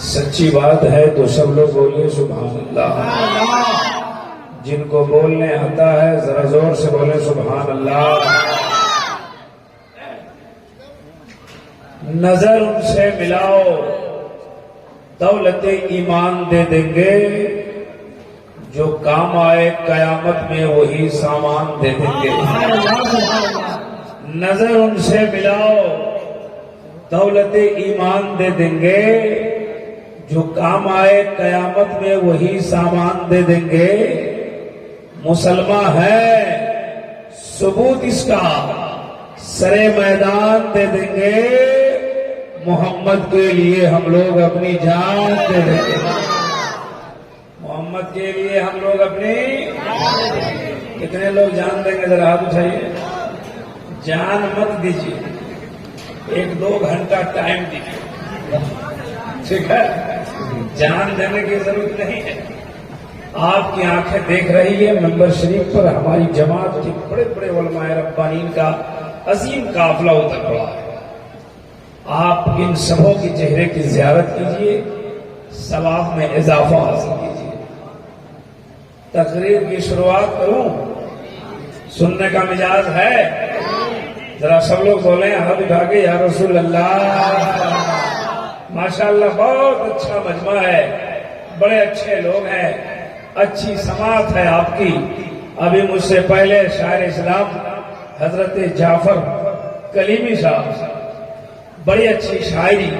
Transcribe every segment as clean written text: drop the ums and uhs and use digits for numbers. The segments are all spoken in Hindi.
सच्ची बात है तो सब लोग बोलिए सुभान अल्लाह। जिनको बोलने आता है जरा जोर से बोले सुभान अल्लाह। नजर उनसे मिलाओ, दौलत ईमान दे देंगे, जो काम आए कयामत में वही सामान दे देंगे। नजर उनसे मिलाओ, दौलत ईमान दे देंगे, जो काम आए कयामत में वही सामान दे देंगे। मुसलमान है सबूत इसका, सरे मैदान दे देंगे, मोहम्मद के लिए हम लोग अपनी जान दे देंगे। मोहम्मद के लिए हम लोग अपनी कितने लोग जान देंगे जरा हाथ उठाइए। जान मत दीजिए, 1-2 घंटा टाइम दीजिए, ठीक है। जान देने की जरूरत नहीं है। आपकी आंखें देख रही है मेंबर शरीफ पर हमारी जमात के बड़े बड़े उलमाए रब्बानीन का अजीम काफिला उतर पड़ा है। आप इन सबों की चेहरे की जियारत कीजिए, सवाब में इजाफा हासिल कीजिए। तकरीर की शुरुआत करूं, सुनने का मिजाज है? जरा सब लोग बोले हाथ उठा के या रसूल अल्लाह। माशाअल्लाह बहुत अच्छा मजमा है, बड़े अच्छे लोग हैं, अच्छी समात है आपकी। अभी मुझसे पहले शायर इस्लाम हजरत जाफर कलीमी साहब, बड़ी अच्छी शायरी,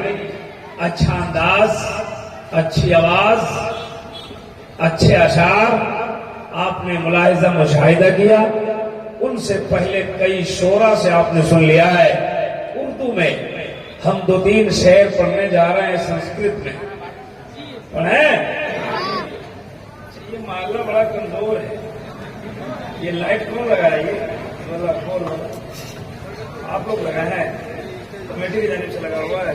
अच्छा अंदाज, अच्छी आवाज, अच्छे अशार आपने मुलाहिजा मुशाहिदा किया। उनसे पहले कई शोरा से आपने सुन लिया है। उर्दू में हम 2-3 शेर पढ़ने जा रहे हैं संस्कृत में, पढ़े? ये मामला बड़ा कमजोर है। ये लाइट कौन लगाया? ये आप लोग लगाए हैं, कमेटी की जानिब से लगा हुआ है।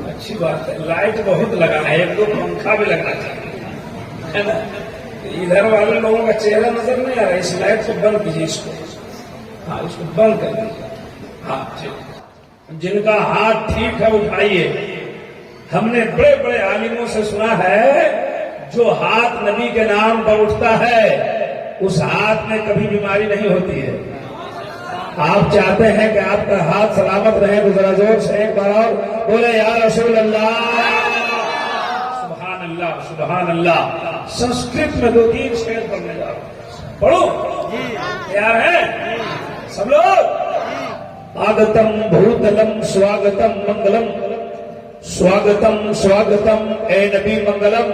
अच्छी बात है, लाइट बहुत लगा है, 1-2 पंखा भी लगना चाहिए, है ना। इधर वाले लोगों का चेहरा नजर नहीं आ रहा, इस लाइट को बंद कीजिए, इसको, हाँ इसको बंद कर दीजिए। हाँ ठीक, जिनका हाथ ठीक है उठाइए। हमने बड़े बड़े आलिमों से सुना है, जो हाथ नबी के नाम पर उठता है उस हाथ में कभी बीमारी नहीं होती है। आप चाहते हैं कि आपका हाथ सलामत रहे तो जरा जोर से एक बार और बोले या रसूल अल्लाह। सुभान अल्लाह, सुभान अल्लाह। संस्कृत में 2-3 शेर पढ़ने जा रहा हूं, पढ़ो, तैयार है सब लोग? आगतम भूतलम स्वागतम मंगलम, स्वागतम स्वागतम ए नबी मंगलम,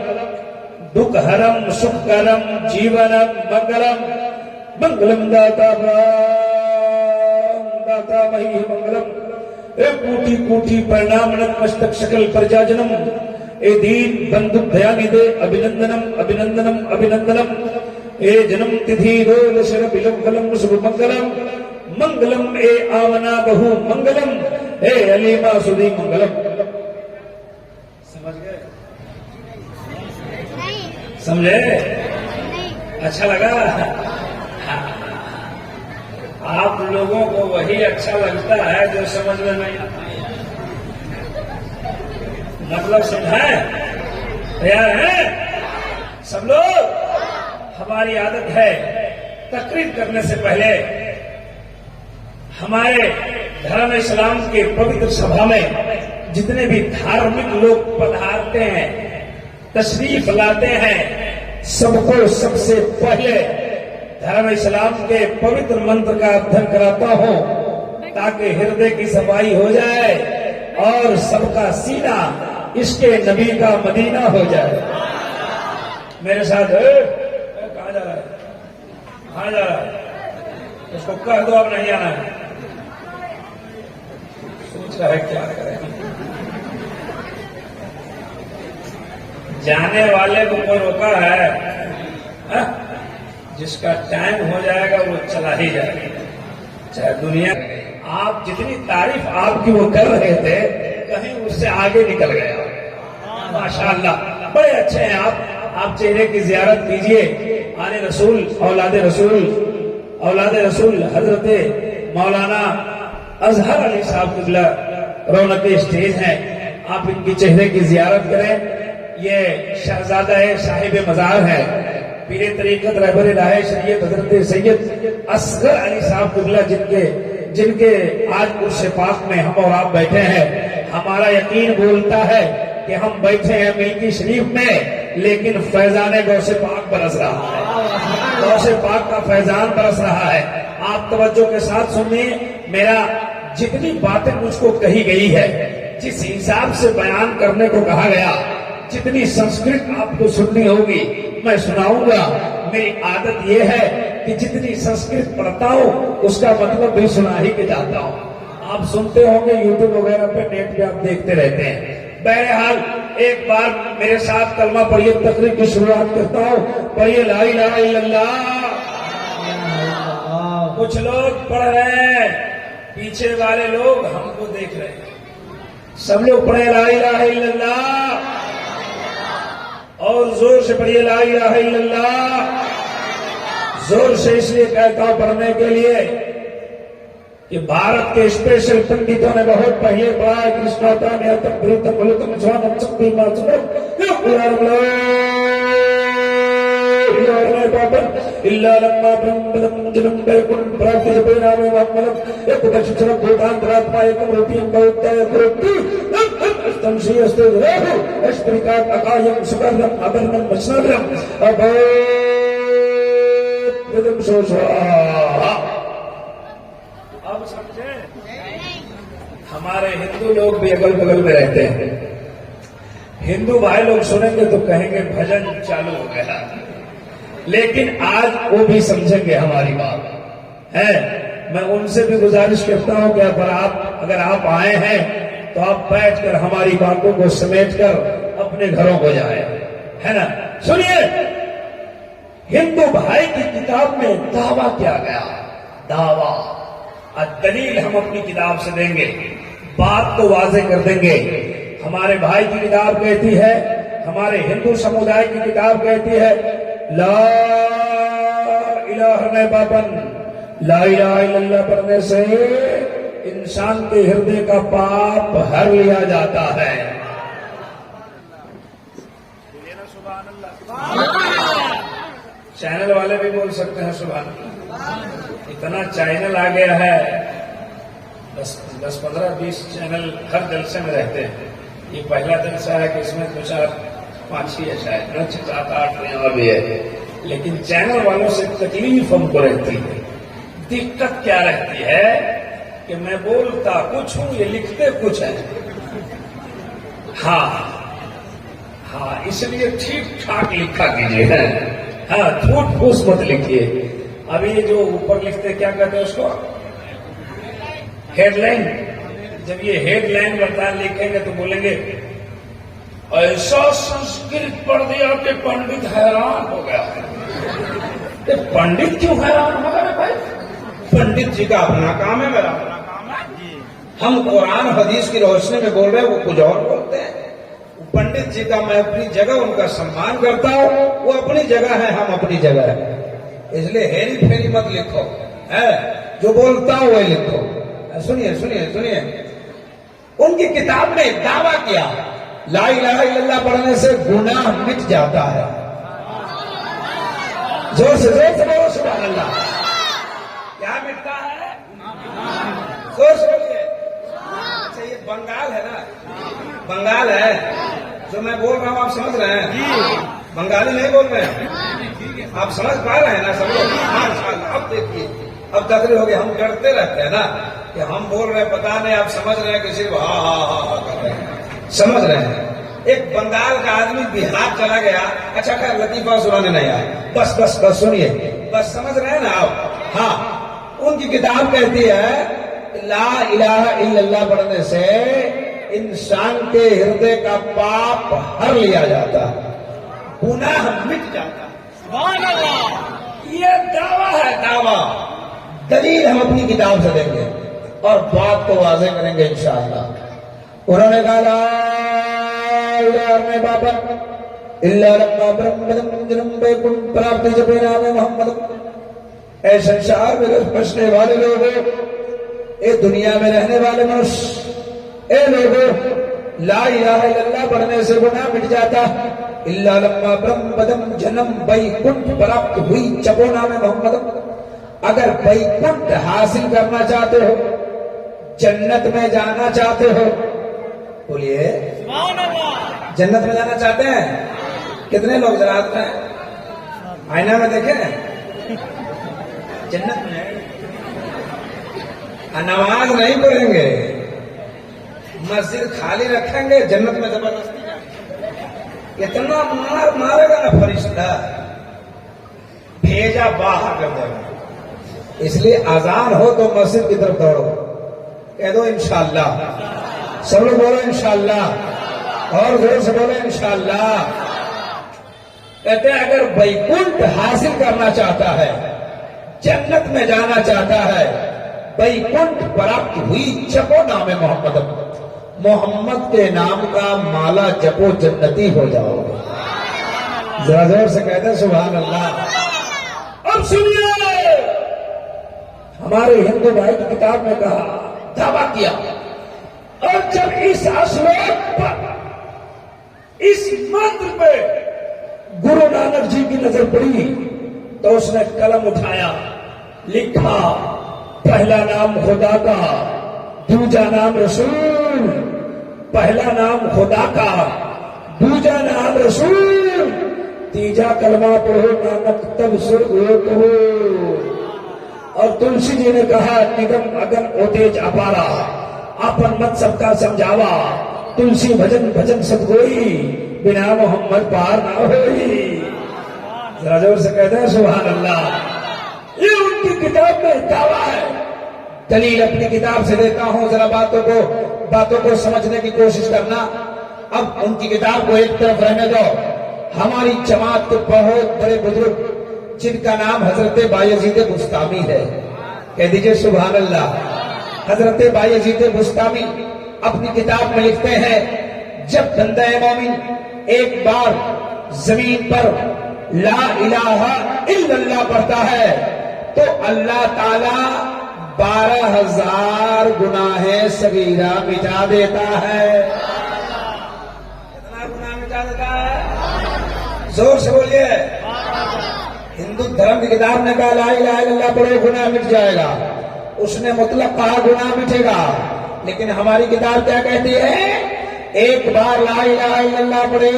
दुखहरम सुखकरम जीवनम मंगलम, मंगलम दाता मही मंगलम। कोटि कोटि प्रणाम नतमस्तक सकल प्रजाजनम, ए दीन बंधु दयानिधे अभिनंदनम अभिनंदनम अभिनंदनम। ए जन्म तिथि रोल शर बिलम शुभ मंगलम, मंगलम ए आवना बहु मंगलम, ए अलीमा सुधी मंगलम। समझ गए? समझे? अच्छा लगा? आप लोगों को वही अच्छा लगता है जो समझ में नहीं आता। मतलब समझाए? तैयार है सब लोग? हमारी आदत है तकरीर करने से पहले हमारे धर्म इस्लाम के पवित्र सभा में जितने भी धार्मिक लोग पधारते हैं, तशरीफ लाते हैं, सबको सबसे पहले धर्म इस्लाम के पवित्र मंत्र का अध्ययन कराता हूं, ताकि हृदय की सफाई हो जाए और सबका सीना इसके नबी का मदीना हो जाए। मेरे साथ कहाँ जा रहा है? कहाँ जा रहा है? उसको कह दो अब नहीं आना है। सोच रहा है क्या करें। जाने वाले को कोई रोका है? हा? जिसका टाइम हो जाएगा वो चला ही जाएगा, चाहे दुनिया। आप जितनी तारीफ आपकी वो कर रहे थे, कहीं उससे आगे निकल गया। माशाअल्लाह बड़े अच्छे हैं आप चेहरे की जियारत कीजिए। आने रसूल औलाद रसूल हजरत मौलाना अजहर अली साहब किबला रौनक स्टेज हैं। आप इनके चेहरे की जियारत करें। ये शहजादा है, साहिब मजार है, पीरे तरीकत रहबर राय शरीयत हजरत सैयद असगर अली साहब कुबला, जिनके आज उर्स पाक में हम और आप बैठे हैं। हमारा यकीन बोलता है कि हम बैठे हैं मिल्की शरीफ में, लेकिन फैजान गौसे पाक बरस रहा है, गौसे पाक का फैजान बरस रहा है। आप तवज्जो के साथ सुनिए, मेरा जितनी बातें मुझको कही गई है, जिस हिसाब से बयान करने को कहा गया, जितनी संस्कृत आपको सुननी होगी मैं सुनाऊंगा। मेरी आदत यह है कि जितनी संस्कृत पढ़ता हूं उसका मतलब भी सुना ही के जाता हूं। आप सुनते होंगे यूट्यूब वगैरह पे, नेट पे आप देखते रहते हैं। बहरहाल एक बार मेरे साथ कलमा पढ़िए, तकरीर की शुरुआत करता हूं। पढ़िए ला इलाहा इल्लल्लाह। कुछ लोग पढ़ रहे हैं, पीछे वाले लोग हमको देख रहे हैं। सब लोग पढ़े ला इलाहा इल्लल्लाह, और जोर से पढ़िए ला इलाहा इल्लल्लाह। जोर से इसलिए कहता हूं पढ़ने के लिए कि भारत के स्पेशल पंडितों ने बहुत पहले पढ़ा है। कृष्णता ने इल्ला लम्मा ब्रह्म जन्म बैकुंठ प्राप्ति जपे नामे वाक्मलम एक दक्षिण भूतांतरात्मा एकम रूपीयम बहुत्ताय करोति अष्टम श्री अष्टे रेहु अष्टरिकात अकायम सुकर्णम अबर्णम वचनाग्रम अभोद्यम सोषा। अब समझे? हमारे हिंदू लोग भी अगल बगल में रहते हैं। हिंदू भाई लोग सुनेंगे तो कहेंगे भजन चालू हो गया, लेकिन आज वो भी समझेंगे हमारी बात है। मैं उनसे भी गुजारिश करता हूं कि अगर आप आए हैं तो आप बैठकर हमारी बातों को समेटकर अपने घरों को जाए, है ना। सुनिए, हिंदू भाई की किताब में दावा किया गया, दावा और दलील हम अपनी किताब से देंगे, बात को वाजे कर देंगे। हमारे भाई की किताब कहती है, हमारे हिंदू समुदाय की किताब कहती है, ला इलाहा इल्लल्लाह बाबन, ला इलाहा इल्लल्लाह पढ़ने से इंसान के हृदय का पाप हर लिया जाता है। सुभान अल्लाह। चैनल वाले भी बोल सकते हैं सुभान अल्लाह। इतना चैनल आ गया है, 10, 15, 20 चैनल हर जलसे में रहते हैं। ये पहला जलसा है कि इसमें 2, 4, 5 ही है शायद, 6, 7, 8 और भी है। लेकिन चैनल वालों से तकलीफ हमको रहती है। दिक्कत क्या रहती है कि मैं बोलता कुछ हूं, ये लिखते कुछ है। हाँ, इसलिए ठीक ठाक लिखा कीजिए। हाँ, झूठ फूस मत लिखिए। अभी ये जो ऊपर लिखते क्या कहते हैं उसको, हेडलाइन। जब ये हेडलाइन बताए लिखेंगे तो बोलेंगे ऐसा संस्कृत पढ़ दिया कि पंडित हैरान हो गया। पंडित क्यों हैरान हो गया भाई? पंडित जी का अपना काम है, मेरा अपना काम है। हम कुरान हदीस की रोशनी में बोल रहे हैं, वो कुछ और बोलते हैं। पंडित जी का मैं अपनी जगह उनका सम्मान करता हूं, वो अपनी जगह है, हम अपनी जगह है। इसलिए हेरी फेरी मत लिखो, है जो बोलता हूं वही लिखो। सुनिए सुनिए सुनिए, उनकी किताब में दावा किया, ला इलाहा इल्लल्लाह पढ़ने से गुनाह मिट जाता है। जोर से बोलो सुभान अल्लाह। क्या मिटता है? जोर से बोलिए। अच्छा, ये बंगाल है ना, बंगाल है जो मैं बोल रहा हूं, आप समझ रहे हैं? बंगाली नहीं बोल रहे हैं, आप समझ पा रहे हैं ना सब लोग? माशाअल्लाह। अब देखिए, अब तकरीर हो गई। हम डरते रहते हैं ना कि हम बोल रहे हैं, पता नहीं आप समझ रहे हैं कि सिर्फ हा कर रहे हैं। समझ रहे हैं? एक बंगाल का आदमी बिहार चला गया। अच्छा, खैर लतीफा सुनाने नहीं आया, बस सुनिए, बस समझ रहे हैं ना आप? हाँ, उनकी किताब कहती है ला इलाहा इल्लल्लाह पढ़ने से इंसान के हृदय का पाप हर लिया जाता, गुनाह मिट जाता। ये दावा है, दावा। दलील हम अपनी किताब से देंगे और बात को वाजे करेंगे इंशाअल्लाह। उन्होंने कहा बाबा इल्ला लम्मा ब्रह्म जन्म बैकुंठ प्राप्ति जपे नामे मोहम्मद। ऐ संसार में बसने वाले लोगों, ए दुनिया में रहने वाले मनुष्य, ए लोगों, ला इलाहा इल्लल्लाह पढ़ने से गुनाह मिट जाता। इल्ला लम्मा ब्रह्म बदम जन्म बैकुंठ प्राप्त हुई चबो नाम मोहम्मद। अगर बैकुंठ हासिल करना चाहते हो, जन्नत में जाना चाहते हो, बोलिए जन्नत में जाना चाहते हैं कितने लोग? जरा हाथ में आईना में देखें। जन्नत में नमाज नहीं पढ़ेंगे, मस्जिद खाली रखेंगे, जन्नत में जबरदस्ती इतना मार मारेगा ना फरिश्ता, भेजा बाहर कर देगा। इसलिए अजान हो तो मस्जिद की तरफ दौड़ो, कह दो इंशाअल्लाह। सब लोग बोलो इंशाअल्लाह, और जोर से बोलो इंशाअल्लाह। कहते हैं अगर बैकुंठ हासिल करना चाहता है, जन्नत में जाना चाहता है, बैकुंठ प्राप्त हुई जपो नाम मोहम्मद। मोहम्मद के नाम का माला जपो, जन्नती हो जाओगे। जरा जोर से कहते हैं सुभान अल्लाह। अब सुनिए, हमारे हिंदू भाई की किताब में कहा, दावा किया, और जब इस श्लोक पर, इस मंत्र पे गुरु नानक जी की नजर पड़ी तो उसने कलम उठाया, लिखा पहला नाम खुदा का, दूजा नाम रसूल। पहला नाम खुदा का, दूजा नाम रसूल, तीजा कलमा पढ़ो नानक तब सुरलोक हो। और तुलसी जी ने कहा, निगम अगम ओतेज अपारा, आपन मत सबका समझावा, तुलसी भजन भजन सतगोई, बिना मोहम्मद पार ना होई। जरा जोर से कहते हैं सुभान अल्लाह। ये उनकी किताब में दावा है। दलील अपनी किताब से देता हूं, जरा बातों को समझने की कोशिश करना। अब उनकी किताब को एक तरफ रहने दो। हमारी जमात के बहुत बड़े बुजुर्ग जिनका नाम हजरत बायजीद बुस्तामी है, कह दीजिए सुभान अल्लाह। हजरत बायजीद बुस्तामी अपनी किताब में लिखते हैं, जब बंदा मोमिन एक बार जमीन पर ला इलाहा इल्लल्लाह पढ़ता है तो अल्लाह ताला 12,000 गुनाहे सगीरा मिटा देता है। कितना गुनाह मिटा देता है? जोर से बोलिए। हिंदू धर्म की किताब ने कहा ला इलाहा इल्लल्लाह पढ़ो गुनाह मिट जाएगा, उसने मुतलक कहा गुनाह मिटेगा। लेकिन हमारी किताब क्या कहती है? एक बार ला इलाहा इल्लल्लाह पढ़े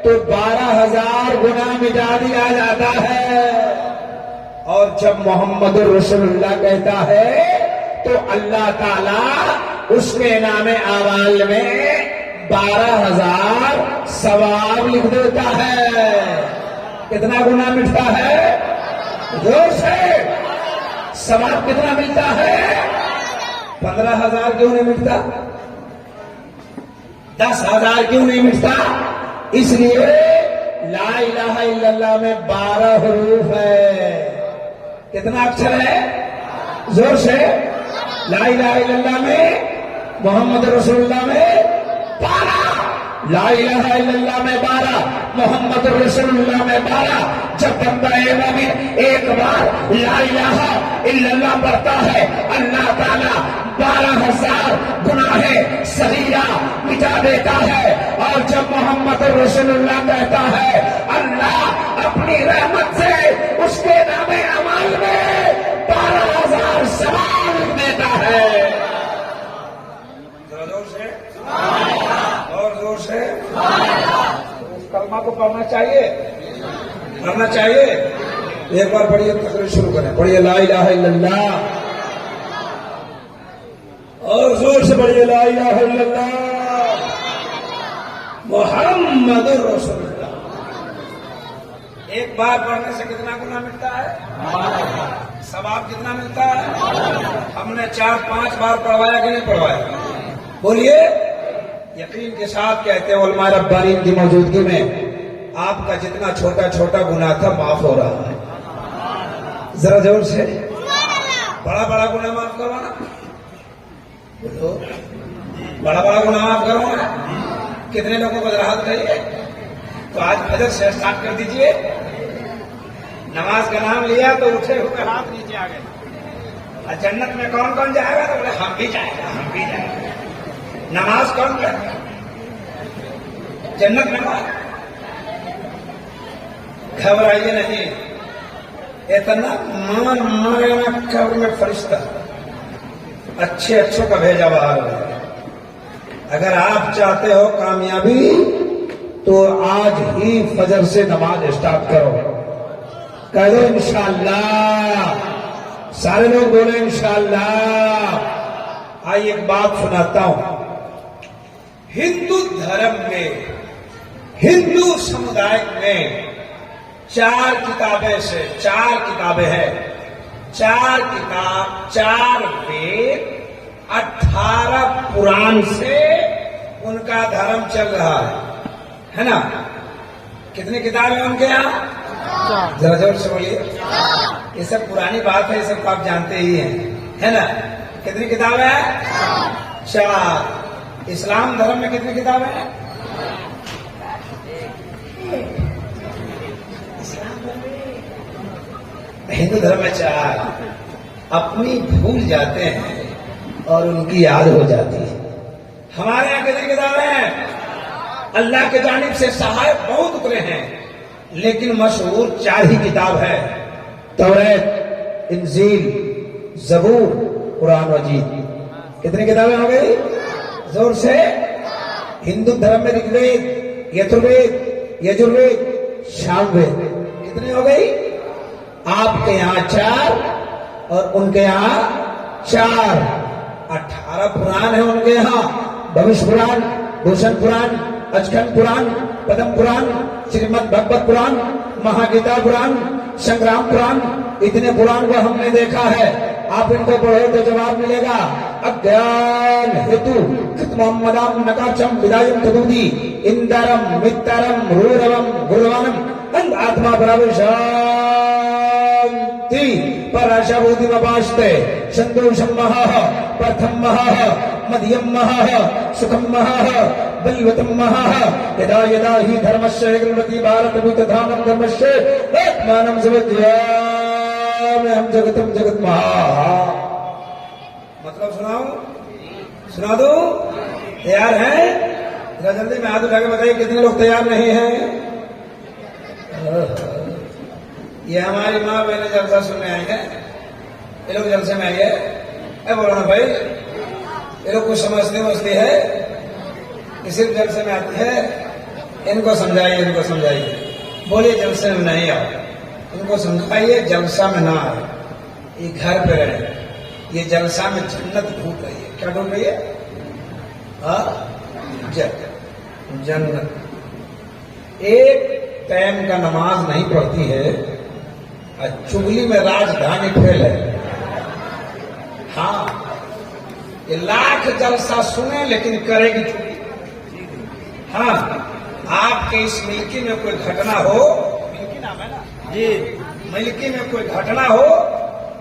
तो 12,000 गुनाह मिटा दिया जाता है। और जब मोहम्मद रसूलुल्लाह कहता है तो अल्लाह ताला उसके नामे आवाल में 12,000 सवाब लिख देता है। कितना गुनाह मिटता है? जोर से सवाब कितना मिलता है? 15,000 क्यों नहीं मिटता? 10,000 क्यों नहीं मिटता? इसलिए ला इलाहा इल्लल्लाह में 12 हरूफ है। कितना अक्षर है? जोर से। ला इलाहा इल्लल्लाह में, मोहम्मद रसूलुल्लाह में 12, ला इलाहा इल्लल्लाह में 12, मोहम्मद रसूलुल्लाह में 12। जब बंदा मोमिन एक बार ला इलाहा इल्लल्लाह पढ़ता है, अल्लाह ताला 12,000 गुनाहे सगीरा मिटा देता है। और जब मोहम्मद रसूलुल्लाह कहता है, अल्लाह अपनी रहमत से उसके नामे अमाल में 12,000 सवाब लिख देता है। जोर से और जोर से उस कलमा को पढ़ना चाहिए, पढ़ना चाहिए। एक बार पढ़िए, तकरीर शुरू करें। पढ़िए ला इलाहा इल्लल्लाह, और जोर से पढ़िए ला इलाहा इल्लल्लाह मोहम्मद रसूलुल्लाह। एक बार पढ़ने से कितना गुनाह मिलता है? सवाब कितना मिलता है? हमने 4-5 बार पढ़वाया कि नहीं पढ़वाया? बोलिए। यकीन के साथ कहते हैं उलमा रब्बानीन की मौजूदगी में आपका जितना छोटा छोटा गुनाह था माफ हो रहा है। जरा जोर से। बड़ा बड़ा गुनाह माफ करवाना, बोलो बड़ा बड़ा गुनाह माफ करवाना। कितने लोगों को जरा हाथ करिए। तो आज फजर से स्टार्ट कर दीजिए। नमाज का नाम लिया तो उठे हुए हाथ नीचे आ गए। और जन्नत में कौन कौन जाएगा? तो बोले हम भी जाएगा, हम भी जाएगा। नमाज कौन पढ़े? जन्नत नमाज। घबराइए नहीं, इतना मान मारेगा कब्र में फरिश्ता, अच्छे अच्छों का भेजा बाहर है। अगर आप चाहते हो कामयाबी तो आज ही फजर से नमाज स्टार्ट करो। कह दो इंशाअल्लाह, सारे लोग बोले इंशाअल्लाह। आइए एक बात सुनाता हूं। हिंदू धर्म में, हिंदू समुदाय में 4 किताबें से 4 किताबें हैं, 4 किताब, 4 वेद, 18 पुराण से उनका धर्म चल रहा है ना? कितनी किताबें हैं उनके यहाँ? जरा जोर से बोलिए। ये सब पुरानी बात है, ये सब आप जानते ही हैं, है ना? कितनी किताबें हैं? 4। इस्लाम धर्म में कितनी किताबें हैं? हिंदू धर्म में 4। अपनी भूल जाते हैं और उनकी याद हो जाती है। हमारे यहाँ कितनी किताबें हैं? अल्लाह के जानिब से सहायक बहुत उतरे हैं, लेकिन मशहूर 4 ही किताब है, तौरात, इंजील, ज़बूर, कुरान मजीद। कितनी किताबें हो गई? जोर से। हिंदू धर्म में ऋग्वेद, यजुर्वेद, यजुर्वेद, सामवेद। कितनी हो गई? आपके यहाँ 4 और उनके यहाँ 4। 18 पुराण है उनके यहाँ। भविष्य पुराण, भूषण पुराण, अचखंड पुराण, पद्म पुराण, श्रीमद् भगवत पुराण, महागीता पुराण, संग्राम पुराण। इतने पुराण को हमने देखा है। आप इनको पढ़ो तो जवाब मिलेगा। अज्ञान हेतु मोहम्मदाम नकाचम विदायम तदूदी इंदरम मित्रम रूरवम गुरुवानम आत्मा बराबर शांति पराशाबोधि मपास्ते संतोषम महः प्रथम महः मध्यम महः सुखम महः बलवतम महः यदा यदा ही धर्मस्य ग्रहणति भारत भूतधामं धर्मस्य आत्मानं समज्यामि हम जगतम जगत महा। मतलब सुनाओ, सुना दो? तैयार हैं? जरा जल्दी में हाथ उठा के बताइए कितने लोग तैयार नहीं हैं? ये हमारी माँ बहने जलसा सुनने आई है, ये लोग जलसे में आई है। बोलो ना भाई, ये लोग कुछ समझते है कि सिर्फ जलसे में आती है। इनको समझाइए, इनको समझाइए। बोलिए जलसे में नहीं आओ, इनको समझाइए जलसा में ना आए, ये घर पे रहे। ये जलसा में जन्नत ढूंढ रही है। क्या ढूंढ रही है? जन्नत। एक टाइम का नमाज नहीं पढ़ती है, चुगली में राजधानी फेल है। हाँ, ये लाख जलसा सुने लेकिन करेगी चुगली। हाँ, आपके इस मिल्की में कोई घटना हो, मिल्की नाम है ना जी, मिल्की में कोई घटना हो,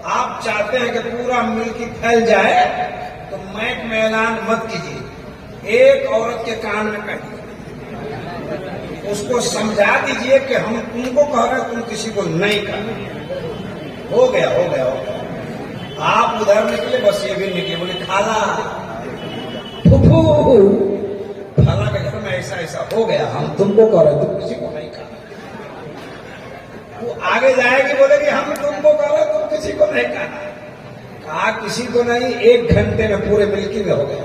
आप चाहते हैं कि पूरा मिल्की फैल जाए, तो मैक में ऐलान मत कीजिए। एक औरत के कान में कह दीजिए, उसको समझा दीजिए कि हम तुमको कह रहे हैं, तुम किसी को नहीं कह। हो गया, हो गया, हो गया। आप उधर निकले, बस ये भी निकले, बोले खाला फुफू खाला के घर में ऐसा ऐसा हो गया, हम तुमको कह रहे, तुम किसी को नहीं कहा। वो आगे जाएगी, बोलेगी हम तुमको कह रहे, तुम किसी को नहीं कहा। कहा किसी को नहीं, 1 घंटे में पूरे मिल्की में हो गया।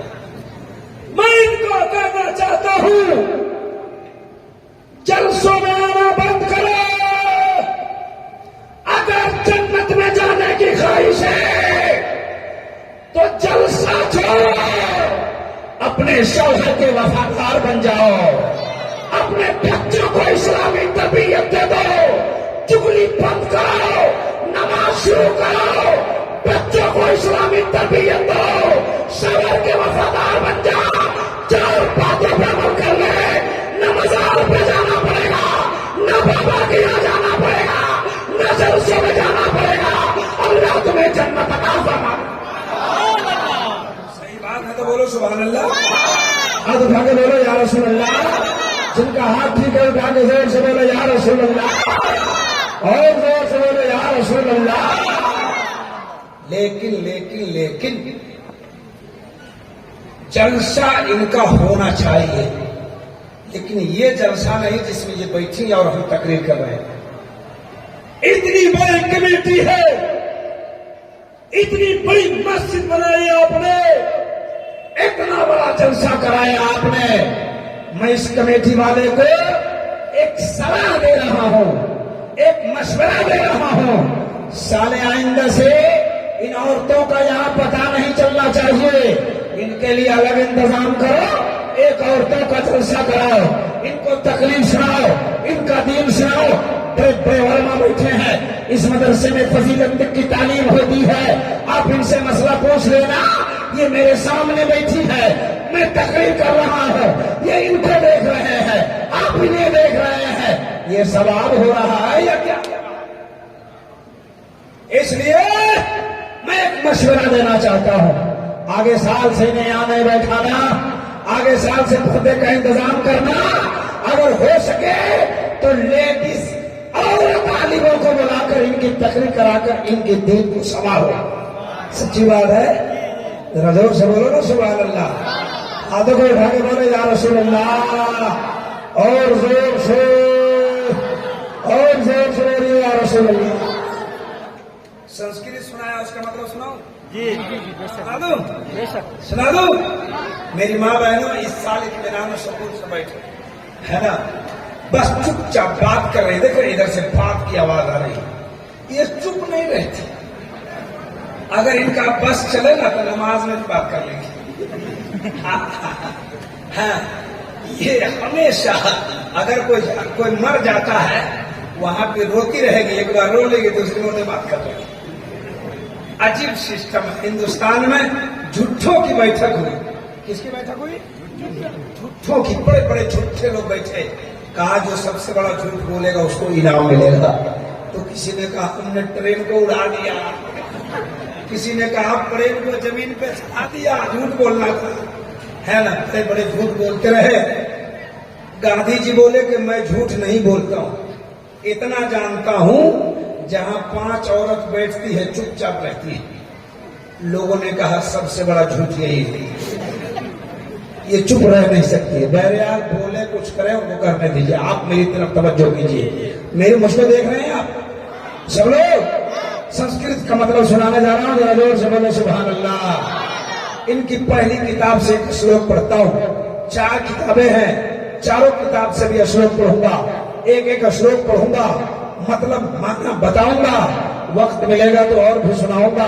मैं इनको कहना चाहता हूं, जलसों में आना बंद करो। अगर जन्नत में जाने की ख्वाहिश है तो जलसा छोड़ो, अपने शौहर के वफादार बन जाओ, अपने बच्चों को इस्लामी तरबियत दे दो, चुगली बंद करो, नमाज शुरू करो, बच्चों को इस्लामी तरबियत दो, शौहर के वफादार बन जाओ। 4 बातों पर अमल कर ले, न मज़ार पे जाना पड़ेगा, न बाबा के यहाँ जाना पड़ेगा, न जलसों में जाना पड़ेगा, अल्लाह तुम्हें जन्नत अता फरमाएगा। सही बात है तो बोलो सुभान अल्लाह। हाथ उठा के बोलो या रसूल अल्लाह। जिनका हाथ ठीक है उठा के जोर से बोलो या रसूल अल्लाह, और जोर से बोलो या रसूल अल्लाह। लेकिन लेकिन लेकिन जलसा इनका होना चाहिए, लेकिन ये जलसा नहीं जिसमें ये बैठी और हम तकरीर कर रहे हैं। इतनी बड़ी कमेटी है, इतनी बड़ी मस्जिद बनाई आपने, इतना बड़ा जलसा कराया आपने। मैं इस कमेटी वाले को एक सलाह दे रहा हूं, एक मशवरा दे रहा हूं, साले आइंदा से इन औरतों का यहां पता नहीं चलना चाहिए। इनके लिए अलग इंतजाम करो, एक औरतों का जलसा कराओ, इनको तकलीफ सुनाओ, इनका दीन सुनाओ। बड़े उलमा बैठे हैं, इस मदरसे में फजीलत की तालीम होती है, आप इनसे मसला पूछ लेना। ये मेरे सामने बैठी है, मैं तकरीर कर रहा हूं, ये इनको देख रहे हैं, आप इन्हें देख रहे हैं, ये सवाब हो रहा है या क्या? इसलिए मैं एक मशवरा देना चाहता हूं, आगे साल से इन्हें यहां नहीं बैठाना, आगे साल से पर्दे का इंतजाम करना, अगर हो सके तो लेडीज और तालिबों को बुलाकर इनकी तकरीर कराकर इनके दिल को संभालो। सच्ची बात है, जरा जोर से बोलो ना सुभान अल्लाह। हाथों को उठा के बोले या रसूल अल्लाह, और जोर से बोलिए या रसूल अल्लाह। संस्कृत सुनाया, उसका मतलब सुनाओ जी, सुना दो, सुना दो। मेरी माँ बहनों, इस साल इत्मीनान सुकून से बैठे है ना, बस चुपचाप बात कर रहे। देखो इधर से बात की आवाज आ रही, ये चुप नहीं रहती। अगर इनका बस चले ना तो नमाज में बात कर लेंगे। हाँ, ये हमेशा अगर कोई मर जाता है वहां पे रोती रहेगी, एक बार रो लेगी दूसरी मोटे बात कर लेगी। अजीब सिस्टम है हिंदुस्तान में। झूठों की बैठक हुई, किसकी बैठक हुई? झूठों की, बड़े बड़े झूठे लोग बैठे। कहा जो सबसे बड़ा झूठ बोलेगा उसको इनाम मिलेगा। तो किसी ने कहा हमने ट्रेन को उड़ा दिया, किसी ने कहा ट्रेन को जमीन पे चढ़ा दिया, झूठ बोलना था, है ना। बड़े बड़े झूठ बोलते रहे। गांधी जी बोले कि मैं झूठ नहीं बोलता हूं, इतना जानता हूं जहां 5 औरत बैठती है चुपचाप रहती है। लोगों ने कहा सबसे बड़ा झूठ यही है, ये चुप रह नहीं सकती है। बहरहाल बोले कुछ करें उनको करने दीजिए, आप मेरी तरफ तवज्जो कीजिए। मेरे मुझको देख रहे हैं आप सब लोग। संस्कृत का मतलब सुनाने जा रहा हूं, जरा जोर से बोलो सुभान अल्लाह। इनकी पहली किताब से एक श्लोक पढ़ता हूं। 4 किताबें हैं, चारों किताब से भी श्लोक पढ़ूंगा, एक एक श्लोक पढ़ूंगा, मतलब माना बताऊंगा। वक्त मिलेगा तो और भी सुनाऊंगा,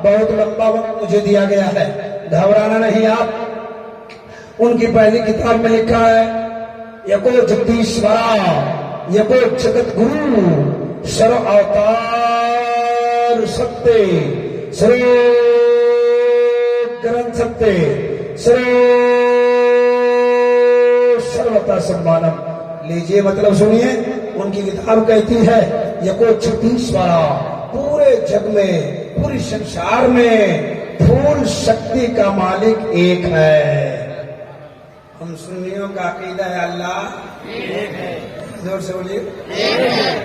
बहुत लंबा वक्त मुझे दिया गया है, घबराना नहीं आप। उनकी पहली किताब में लिखा है यको जगदीश्वरा यको जगत गुरु सर्व अवतार सत्य सर्व ग्रंथ सत्य सर्वता सम्मानम। लीजिए मतलब सुनिए, उनकी किताब कहती है यको जगदीश्वरा, पूरे जग में, पूरे संसार में फूल शक्ति का मालिक एक है। हम सुन्नियों का अकीदा है अल्लाह एक है। जोर से बोलिए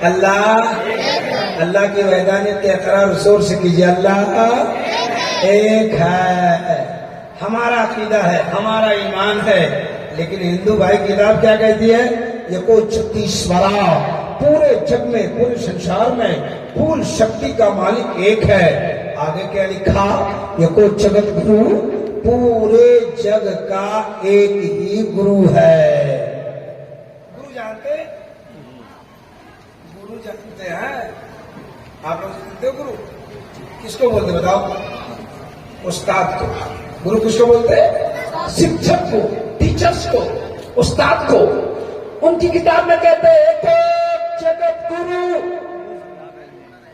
अल्लाह। अल्लाह की वैधानियत के इकरार जोर से कीजिए, अल्लाह एक है। हमारा अकीदा है, हमारा ईमान है। लेकिन हिंदू भाई किताब क्या कहती है? यको जगदीश्वरा, पूरे जग में, पूरे संसार में फूल शक्ति का मालिक एक है। आगे क्या लिखा? यको जगत गुरु, पूरे जग का एक ही गुरु है। गुरु जानते हैं? गुरु जानते हैं? आप लोग जानते हो गुरु किसको बोलते बताओ? उस्ताद को। गुरु किसको बोलते हैं? शिक्षक को, टीचर्स को, उस्ताद को। उनकी किताब में कहते हैं एक जगत गुरु,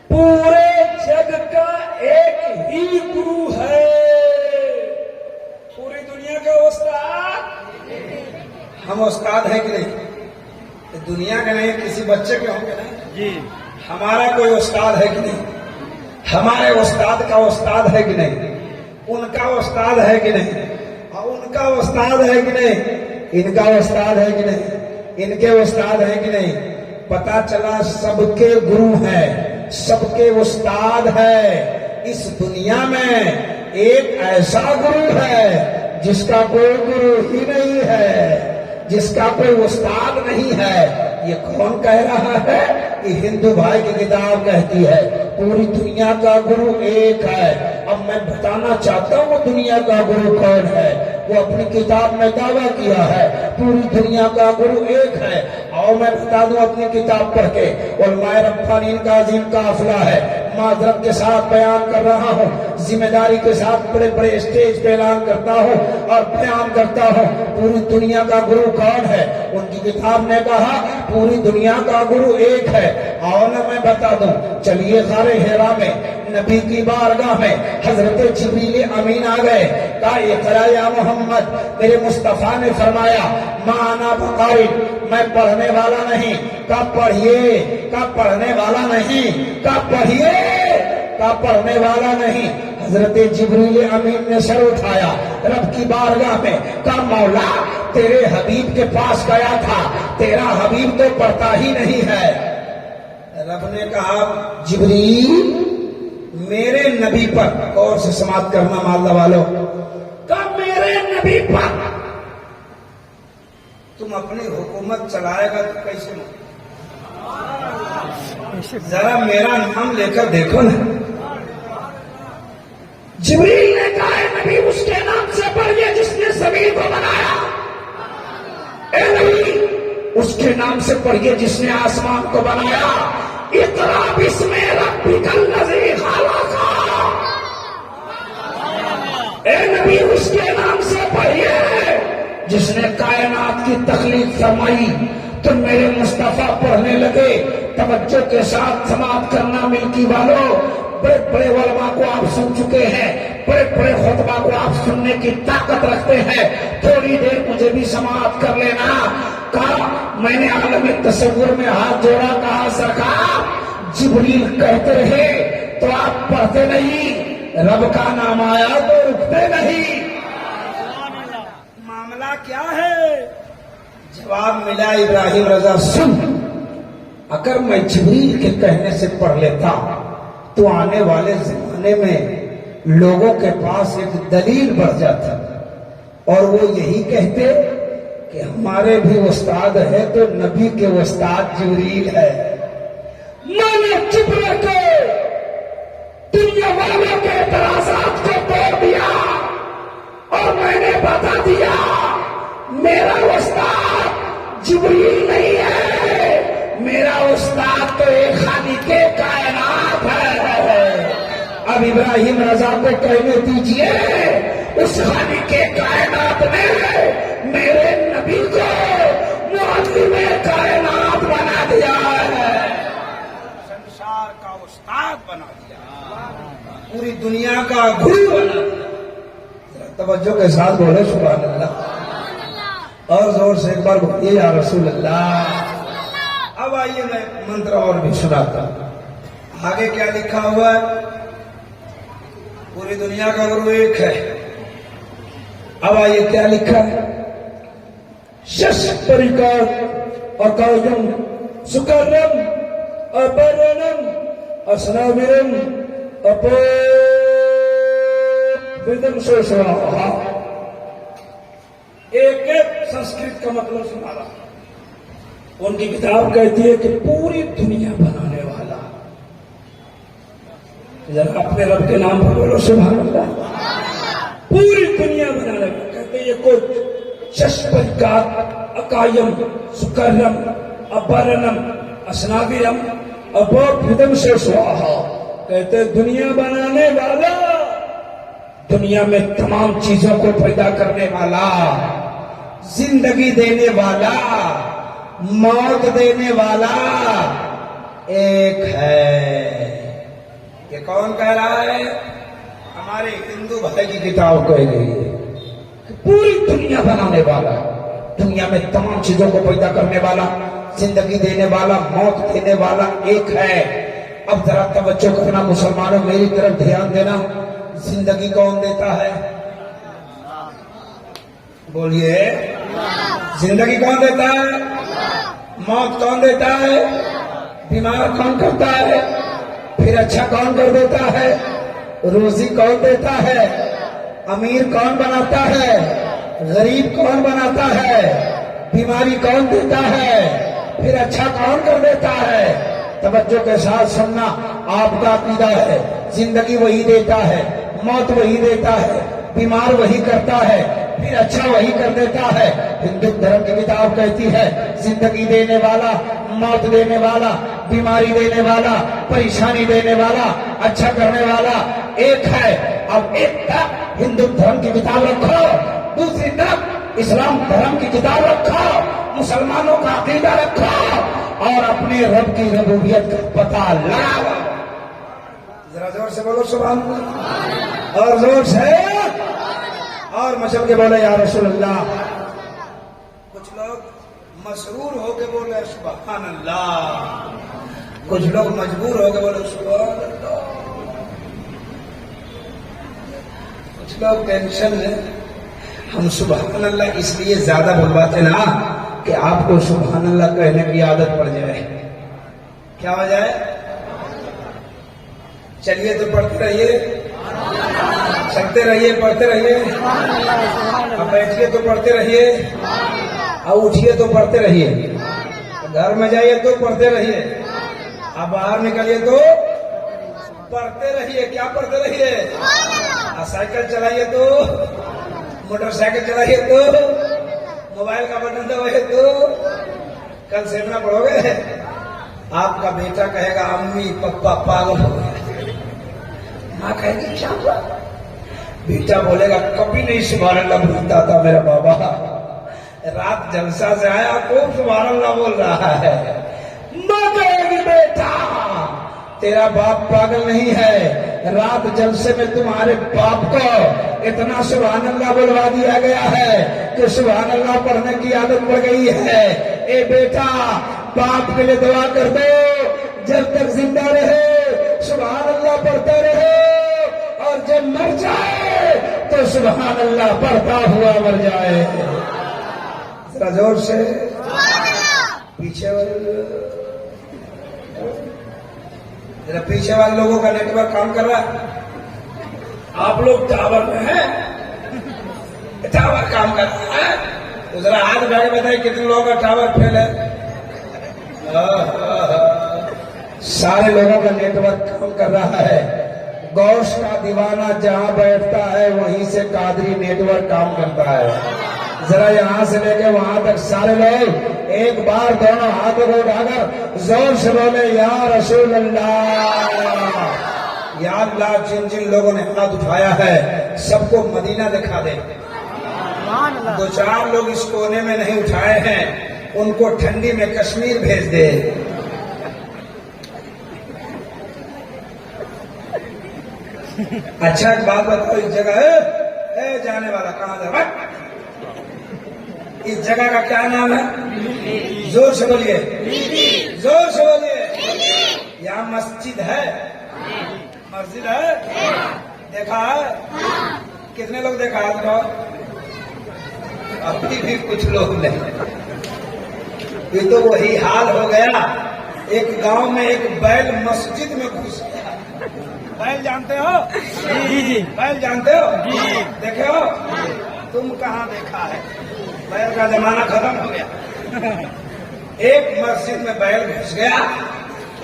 पूरे जग का एक ही गुरु है। पूरी दुनिया का उस्ताद हम उस्ताद हैं कि नहीं? दुनिया के नहीं, किसी बच्चे के होंगे ना जी। हमारा कोई उस्ताद है कि नहीं? हमारे उस्ताद का उस्ताद है कि नहीं? उनका उस्ताद है कि नहीं? उनका उस्ताद है कि नहीं? इनका उस्ताद है कि नहीं? इनके उस्ताद है कि नहीं? पता चला सबके गुरु हैं, सबके उस्ताद है। इस दुनिया में एक ऐसा गुरु है जिसका कोई गुरु ही नहीं है, जिसका कोई उस्ताद नहीं है। ये कौन कह रहा है? कि हिंदू भाई की किताब कहती है पूरी दुनिया का गुरु एक है। अब मैं बताना चाहता हूँ वो दुनिया का गुरु कौन है। वो अपनी किताब में दावा किया है पूरी दुनिया का गुरु एक है। और मैं बता दूं अपनी किताब पढ़ के, उलमाए रब्बानीन का अजीम काफिला है। माजरत के साथ बयान कर रहा हूँ, जिम्मेदारी के साथ बड़े बड़े स्टेज पे ऐलान करता हूँ और बयान करता हूँ पूरी दुनिया का गुरु कौन है। उनकी किताब ने कहा पूरी दुनिया का गुरु एक है। और मैं बता दूं, चलिए गारे हिरा में नबी की बारगाह में हजरत जिब्रील अमीन आ गए। कहा इक़रा या मोहम्मद, मेरे मुस्तफा ने फरमाया माना बकारी, मैं पढ़ने वाला नहीं। का पढ़िए, का पढ़ने वाला नहीं, का पढ़िए, का पढ़ने वाला नहीं। हजरत जिब्रील अमीन ने सर उठाया रब की बारगाह में। का मौला, तेरे हबीब के पास गया था, तेरा हबीब तो पढ़ता ही नहीं है। रब ने कहा जिब्रील मेरे नबी पर, और से समाप्त करना मालदा वालों, का मेरे नबी पर तुम अपनी हुकूमत चलाएगा तो कैसे? जरा मेरा नाम लेकर देखो ना। जिब्रील ने कहा नबी उसके नाम से पढ़िए जिसने जमीन को बनाया। ए नबी उसके नाम से पढ़िए जिसने आसमान को बनाया। इक़रा बिस्मि रब्बिकल लज़ी खलक़। ए नबी उसके नाम से पढ़िए जिसने कायनात की तख्लीक फरमाई। तो मेरे मुस्तफा पढ़ने लगे। तवज्जो के साथ समाप्त करना मिल्की वालों। बड़े बड़े उलमा को आप सुन चुके हैं, बड़े बड़े खुतबा को आप सुनने की ताकत रखते हैं। थोड़ी देर मुझे भी समाप्त कर लेना। कहा मैंने आलम तसव्वुर में हाथ जोड़ा, कहा सरकार जिब्रील कहते रहे तो आप पढ़ते नहीं, रब का नाम आया तो रुकते नहीं। मामला क्या है? जवाब मिला इब्राहिम रजा सुन, अगर मैं जिब्रील के कहने से पढ़ लेता तो आने वाले जमाने में लोगों के पास एक दलील बढ़ जाता और वो यही कहते कि हमारे भी उस्ताद है तो नबी के उस्ताद जिब्रील है। मैंने चुप रहकर दुनिया वालों के एतराज़ात को तोड़ दिया और मैंने बता दिया मेरा उस्ताद जिब्रील नहीं है, मेरा उस्ताद तो एक खालिक़े कायनात है। अब इब्राहिम रजा को कहने दीजिए उस खालिक़े कायनात ने मेरे नबी को मुअल्लिमे कायनात बना दिया है, संसार का उस्ताद बना दिया, पूरी दुनिया का गुरु बना दिया। तवज्जो के साथ बोले सुभान अल्लाह, और जोर से एक बार बोलिए या रसूल अल्लाह। अब आइए मैं मंत्र और भी सुनाता हूं। आगे क्या लिखा हुआ है? पूरी दुनिया का गुरु एक है। अब आइए क्या लिखा है? शश परिकार अकायम सुकरम अपरणम असनाविरम अपो विदम सोशा। एक एक संस्कृत का मतलब सुना रहा। उनकी किताब कहती है कि पूरी दुनिया बनाने वाला। जरा अपने रब के नाम पर बोलो सुभान अल्लाह। पूरी दुनिया बनाने वाला कहते ये कुछ शशपरिकार अकायम सुकरम अबरनम असनाविरम अपोभिदम से स्वाहा। कहते दुनिया बनाने वाला, दुनिया में तमाम चीजों को पैदा करने वाला, जिंदगी देने वाला, मौत देने वाला एक है। ये कौन कह रहा है? हमारे हिंदू भाई की किताब कह गई है कि पूरी दुनिया बनाने वाला, दुनिया में तमाम चीजों को पैदा करने वाला, जिंदगी देने वाला, मौत देने वाला एक है। अब जरा तवज्जो करना मुसलमानों, मेरी तरफ ध्यान देना। जिंदगी कौन देता है? बोलिए। जिंदगी कौन देता है? मौत कौन देता है? बीमार कौन करता है? फिर अच्छा कौन कर देता है? रोजी कौन देता है? अमीर कौन बनाता है, गरीब कौन बनाता है, बीमारी कौन देता है, फिर अच्छा कौन कर देता है। तवज्जो के साथ सुनना, आपका अकीदा है जिंदगी वही देता है, मौत वही देता है, बीमार वही करता है, फिर अच्छा वही कर देता है। हिंदू धर्म की किताब कहती है जिंदगी देने वाला, मौत देने वाला, बीमारी देने वाला, परेशानी देने वाला, अच्छा करने वाला एक है। अब एक तरफ हिंदू धर्म की किताब रखो, दूसरी तरफ इस्लाम धर्म की किताब रखो, मुसलमानों का अकीदा रखो और अपने रब की रबूबियत का पता लगाओ। जरा जोर से बोलो सुभान अल्लाह, और जोर से और मचल के बोले या रसूल अल्लाह। कुछ लोग मसरूर होके बोले सुभान अल्लाह, कुछ लोग मजबूर होके बोले सुभान अल्लाह, कुछ लोग टेंशन में। हम सुभान अल्लाह इसलिए ज्यादा बुलवाते ना कि आपको सुभान अल्लाह कहने की आदत पड़ जाए। क्या हो जाए? चलिए तो पढ़ते रहिए, चलते रहिए, पढ़ते रहिए, अब बैठिए तो पढ़ते रहिए, अब उठिए तो पढ़ते रहिए, घर में जाइए तो पढ़ते रहिए, अब बाहर निकलिए तो पढ़ते रहिए। क्या पढ़ते रहिए? साइकिल चलाइए तो, मोटरसाइकिल चलाइए तो, मोबाइल का बटन दबाइए तो, कल से ना पढ़ोगे आपका बेटा कहेगा अम्मी पप्पा पागल हो गया, माँ कहेगी क्या हुआ, बेटा बोलेगा कभी नहीं सुभान अल्लाह बोलता था मेरा बाबा, रात जलसा से आया खूब सुभान अल्लाह बोल रहा है। माँ कहेगी बेटा तेरा बाप पागल नहीं है, रात जलसे में तुम्हारे बाप को इतना सुभान अल्लाह बुलवा दिया गया है कि सुभान अल्लाह पढ़ने की आदत पड़ गई है। ए बेटा बाप के लिए दुआ कर दो, जब तक जिंदा रहे सुभान अल्लाह पढ़ते रहे और जब मर जाए तो सुभान अल्लाह पढ़ता हुआ मर जाए। जरा जोर से पीछे जरा पीछे वाले लोगों का नेटवर्क काम कर रहा है। आप लोग टावर में हैं, टावर काम कर रहा है तो जरा हाथ उठा के बताइए कितने लोगों का टावर फेल है। सारे लोगों का नेटवर्क काम कर रहा है। गौश का दीवाना जहां बैठता है वहीं से कादरी नेटवर्क काम करता है। जरा यहां से लेके वहां तक सारे लोग एक बार दोनों हाथों को उठाकर जोर से बोले या रसूल अल्लाह। या अल्लाह, जिन जिन लोगों ने हाथ उठाया है सबको मदीना दिखा दे। दो चार लोग इस कोने में नहीं उठाए हैं उनको ठंडी में कश्मीर भेज दे। अच्छा एक बात बताओ, इस जगह है जाने वाला कहाँ जा रहा? इस जगह का क्या नाम है? जोर से बोलिए, जोर से बोलिए। यहाँ मस्जिद है, मस्जिद है, देखा है? कितने लोग देखा है? अभी भी कुछ लोग नहीं। ये तो वही हाल हो गया, एक गांव में एक बैल मस्जिद में घुस गया। बैल जानते हो? जी जी। बैल जानते हो? जी। देखे हो? तुम कहाँ देखा है? बैल का जमाना खत्म हो गया। एक मस्जिद में बैल घुस गया,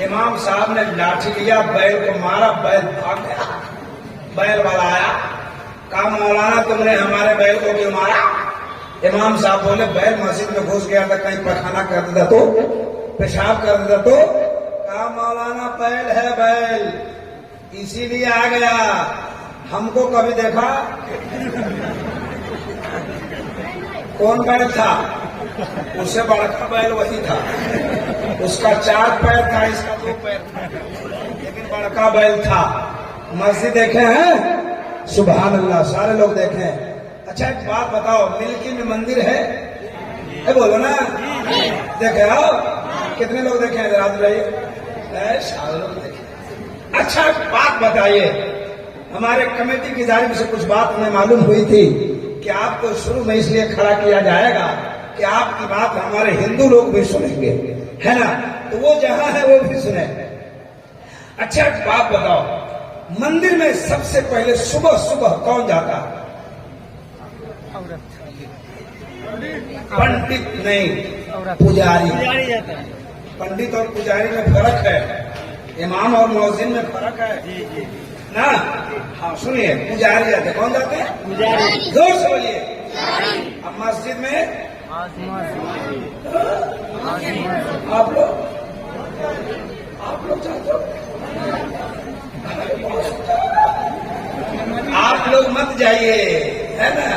इमाम साहब ने लाठी लिया, बैल को मारा, बैल भाग गया। बैल वाला आया, कहा मौलाना तुमने हमारे बैल को क्यों मारा? इमाम साहब बोले बैल मस्जिद में घुस गया था, कहीं पखाना कर देता तो, पेशाब कर देता तो। कहा मौलाना बैल है, बैल इसीलिए आ गया, हमको कभी देखा? कौन बैल था? उससे बड़ा बैल वही था, उसका 4 पैर था, इसका 2 पैर था, लेकिन बड़का बैल था। मस्जिद देखे हैं? सुभान अल्लाह, सारे लोग देखे हैं। अच्छा एक बात बताओ, मिल्की में मंदिर है बोलो ना? देखे हो? कितने लोग देखे हैं? रात रहिए, सारे लोग देखे। अच्छा एक बात बताइए, हमारे कमेटी की जानिब से कुछ बात हमें मालूम हुई थी कि आपको शुरू में इसलिए खड़ा किया जाएगा कि आपकी बात हमारे हिंदू लोग भी सुनेंगे, है ना? तो वो जहां है वो भी सुने। अच्छा एक बात बताओ, मंदिर में सबसे पहले सुबह सुबह कौन जाता है? पंडित नहीं, पुजारी। पंडित और पुजारी में फर्क है, इमाम और मौजिन में फर्क है ना। हाँ सुनिए, पुजारी जाते, कौन जाते हैं? पुजारी। जोर से बोलिए। अब मस्जिद में आप लोग जाते हो? आप लोग मत जाइए, है ना।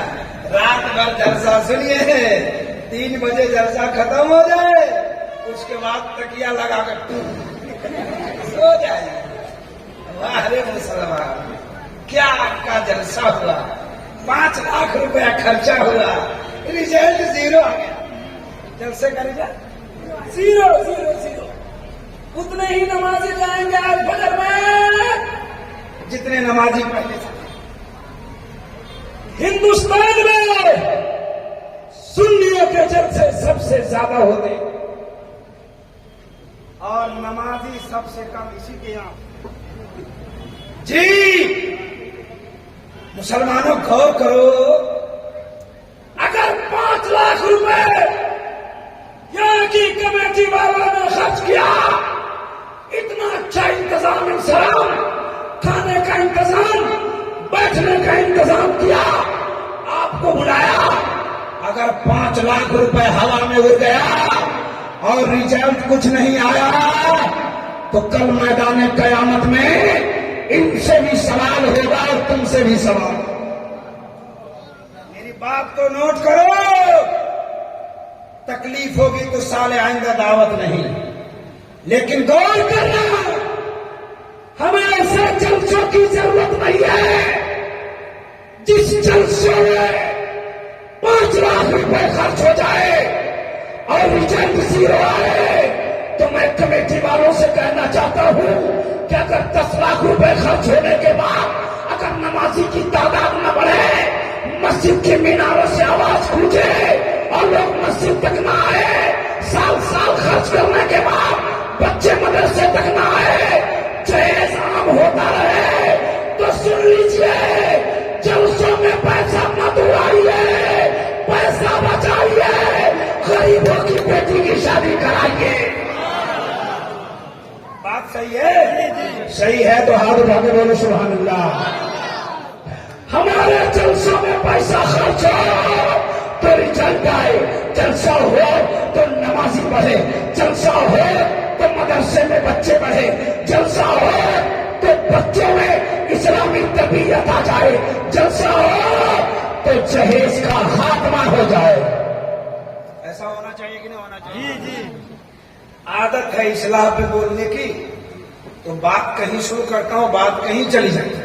रात भर जलसा सुनिए, 3 बजे जलसा खत्म हो जाए, उसके बाद तकिया लगा कर सो जाए। वाह रे मुसलमान, क्या आपका जलसा हुआ, 5 लाख रुपया खर्चा हुआ, रिजल्ट 0 आ गया। जलसे का रिजल्ट 0 0 0। उतने ही नमाजी जाएंगे आज फजर में जितने नमाजी पहले थे। हिंदुस्तान में सुन्नियों के जलसे सबसे ज्यादा होते और नमाजी सबसे कम इसी के यहाँ। जी मुसलमानों गौर करो, अगर 5 लाख रुपए यहाँ की कमेटी वालों ने खर्च किया, इतना अच्छा इंतजाम, इंतजाम, खाने का इंतजाम, बैठने का इंतजाम किया, आपको बुलाया, अगर 5 लाख रुपए हवा में उड़ गया और रिजल्ट कुछ नहीं आया, तो कल मैदान कयामत में इनसे भी सवाल होगा और तुमसे भी सवाल। मेरी बात को नोट करो, तकलीफ होगी तो साले आइंदा दावत नहीं, लेकिन गौर करना, हमें ऐसे जलसों की जरूरत नहीं है जिस जलसों में 5 लाख रुपए खर्च हो जाए और रिजल्ट 0 आए। तो मैं कमेटी वालों से कहना चाहता हूं कि अगर 10 लाख रुपए खर्च होने के बाद अगर नमाजी की तादाद न बढ़े, मस्जिद के मीनारों से आवाज गूंजे और लोग मस्जिद तक न आए, साल साल खर्च करने के बाद बच्चे मदरसे तक न आए, जहेज आम होता रहे, तो सुन लीजिए, जलसों में पैसा मत उड़ाइए, पैसा बचाइए, गरीबों की बेटी की शादी कराइए। बात सही है? सही है तो हाथ उठा के बोलो सुभान अल्लाह। हमारे जलसों में पैसा खर्च हो तो रिजल्ट आए, जलसा हो तो नमाजी बढ़े, जलसा हो तो मदरसे में बच्चे बढ़े, जलसा हो तो बच्चों में इस्लामी तरबियत आ जाए, जलसा हो तो जहेज का खात्मा हो जाए। ऐसा होना चाहिए कि नहीं होना चाहिए? जी। आदत है इस्लाह पे बोलने की, तो बात कहीं शुरू करता हूं, बात कहीं चली जाती है।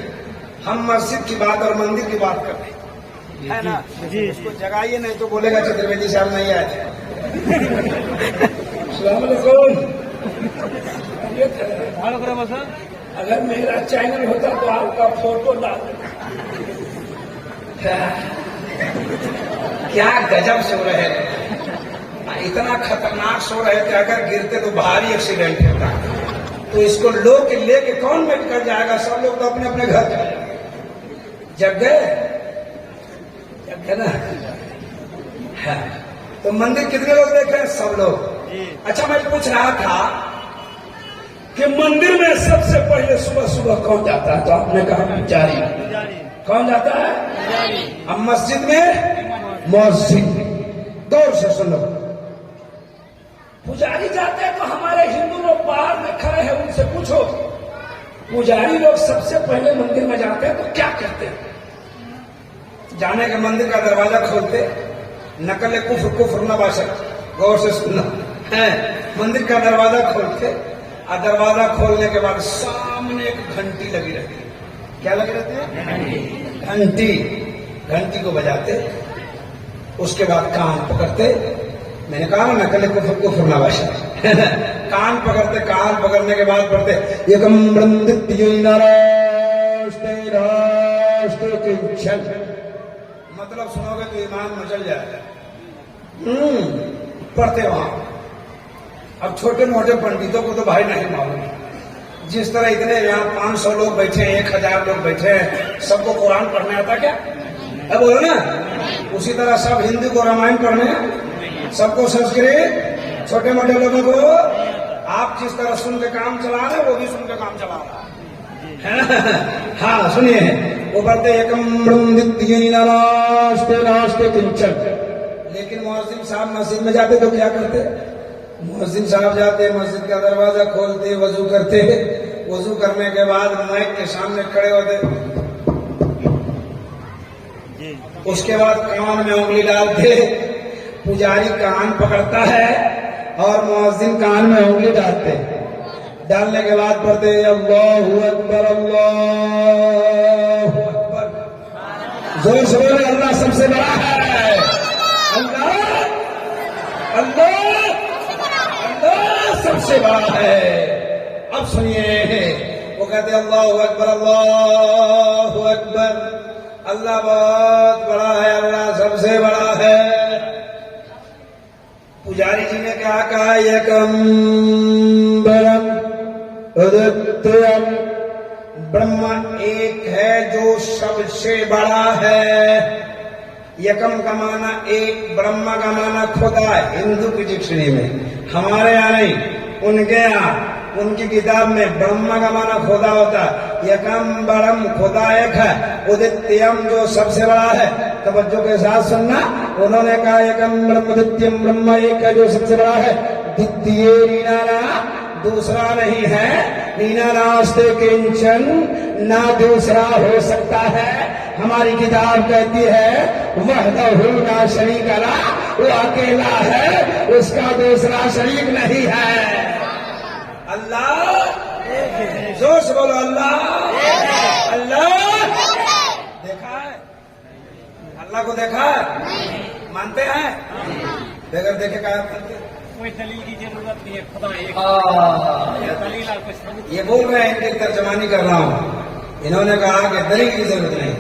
हम मस्जिद की बात और मंदिर की बात करते हैं, है ना। जी, उसको जगाइए, नहीं तो बोलेगा चतुर्वेदी साहब नहीं आए थे। अस्सलाम वालेकुम। अगर मेरा चैनल होता तो आपका फोटो डाल क्या गजब सो रहे थे, इतना खतरनाक सो रहे थे, अगर गिरते तो भारी एक्सीडेंट होता। तो इसको लोग लेके कौन बैठ कर जाएगा, सब लोग तो अपने अपने घर जाएंगे। जग गए ना। हाँ। तो मंदिर कितने लोग देख रहे हैं? सब लोग। अच्छा, मैं पूछ रहा था कि मंदिर में सबसे पहले सुबह सुबह कौन जाता है? तो आपने कहा पुजारी। कौन जाता है? अब मस्जिद में मौजिन। गौर से सुनो, पुजारी जाते हैं तो हमारे हिंदू लोग बाहर में खड़े हैं, उनसे पूछो, पुजारी लोग सबसे पहले मंदिर में जाते हैं तो क्या कहते हैं? जाने के मंदिर का दरवाजा खोलते, नकल कुफ्र कुफ्र न बाशक। गौर से सुनना है, मंदिर का दरवाजा खोलते और दरवाजा खोलने के बाद सामने एक घंटी लगी रहती है। क्या लगी रहती है? घंटी। घंटी को बजाते, उसके बाद कान पकड़ते। मैंने कहा ना, नकल कुफ्र कुफ्र न बाशक। कान पकड़ते, कान पकड़ने के बाद पढ़ते, एकम मतलब सुनोगे तो ईमान मचल जाएगा। पढ़ते वहां। अब छोटे मोटे पंडितों को तो भाई नहीं मालूम, जिस तरह इतने यहाँ 500 लोग बैठे हैं, 1000 लोग बैठे हैं, सबको कुरान पढ़ने आता क्या? अब बोलो ना, उसी तरह सब हिंदू को रामायण पढ़ने, सबको संस्कृत, छोटे मोटे लोगों को आप जिस तरह सुन के काम चला रहे वो भी सुन के काम चला रहा है। हाँ सुनिए, वो पढ़ते एकम ब्रह्म द्वितीय नास्ते नास्ते किंचन। लेकिन मुअज्जिन साहब मस्जिद में जाते तो क्या करते? मुअज्जिन साहब जाते, मस्जिद का दरवाजा खोलते, वजू करते, वजू करने के बाद माइक के सामने खड़े होते, उसके बाद कान में उंगली डालते, पुजारी कान पकड़ता है और मुअज्जिन कान में उंगली डालते, डालने के बाद पढ़ते अल्लाहु अकबर अल्लाहु अकबर। जोर से बोले अल्लाह सबसे बड़ा है, अल्लाह अल्लाह अल्लाह सबसे बड़ा है। अब सुनिए, वो कहते अल्लाहु अकबर अल्लाहु अकबर, अल्लाह बहुत बड़ा है, अल्लाह सबसे बड़ा है। पुजारी जी ने क्या कहा? एकम ब्रह्म अद्वितीयम, ब्रह्म एक है जो सबसे बड़ा है। एकम का माना एक, ब्रह्म का माना खुदा है हिंदू की डिक्शनरी में, हमारे यहाँ नहीं, उनके यहाँ उनकी किताब में ब्रह्म का माना खुदा होता है। एकम ब्रह्म, खुदा एक है, उदित्यम जो सबसे बड़ा है। तवज्जो के साथ सुनना, उन्होंने कहा एकम ब्रह्म द्वितीयम, ब्रह्म एक है जो सबसे बड़ा है। द्वितीय नीनाना, दूसरा नहीं है, नीना नास्ते किंचन, ना दूसरा हो सकता है। हमारी किताब कहती है वहदहु ला शरीक लह, वो अकेला है, उसका दूसरा शरीक नहीं है। अल्लाह, जोर से बोलो अल्लाह अल्लाह। देखा है अल्लाह को? देखा है? मानते हैं? बगैर देखे क्या मानते? कोई दलील की जरूरत नहीं है, खुदा एक दलील और कुछ सबूत। ये बोल रहे हैं, इनकी तर्जमानी कर रहा हूं। इन्होंने कहा कि दलील की जरूरत नहीं।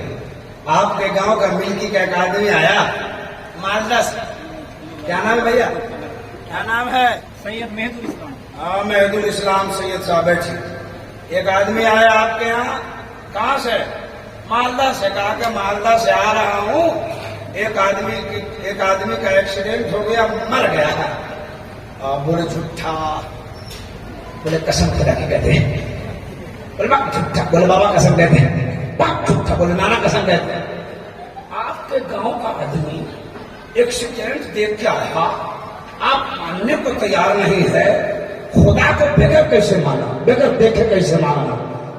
आपके गांव का मिल्की का एक आदमी आया मालदा से, क्या नाम है भैया? क्या नाम है? सैयद मेहदुल इस्लाम। हाँ, मेहदुल इस्लाम सैयद साहब बैठे। एक आदमी आया आपके यहाँ, कहाँ से? मालदा से। कहा कि मालदा से आ रहा हूँ, एक आदमी का एक्सीडेंट हो गया, मर गया है। बोले झूठा, बोले कसम खुदा की कहते हैं, बोले बाप झूठा, बोले बाबा कसम कहते हैं, बाप झूठा, बोले नाना कसम कहते हैं। आपके गांव का आदमी एक्सीडेंट देख के आया, आप मानने को तैयार नहीं है, खुदा को बगैर कैसे माना, बगैर देखे कैसे माना?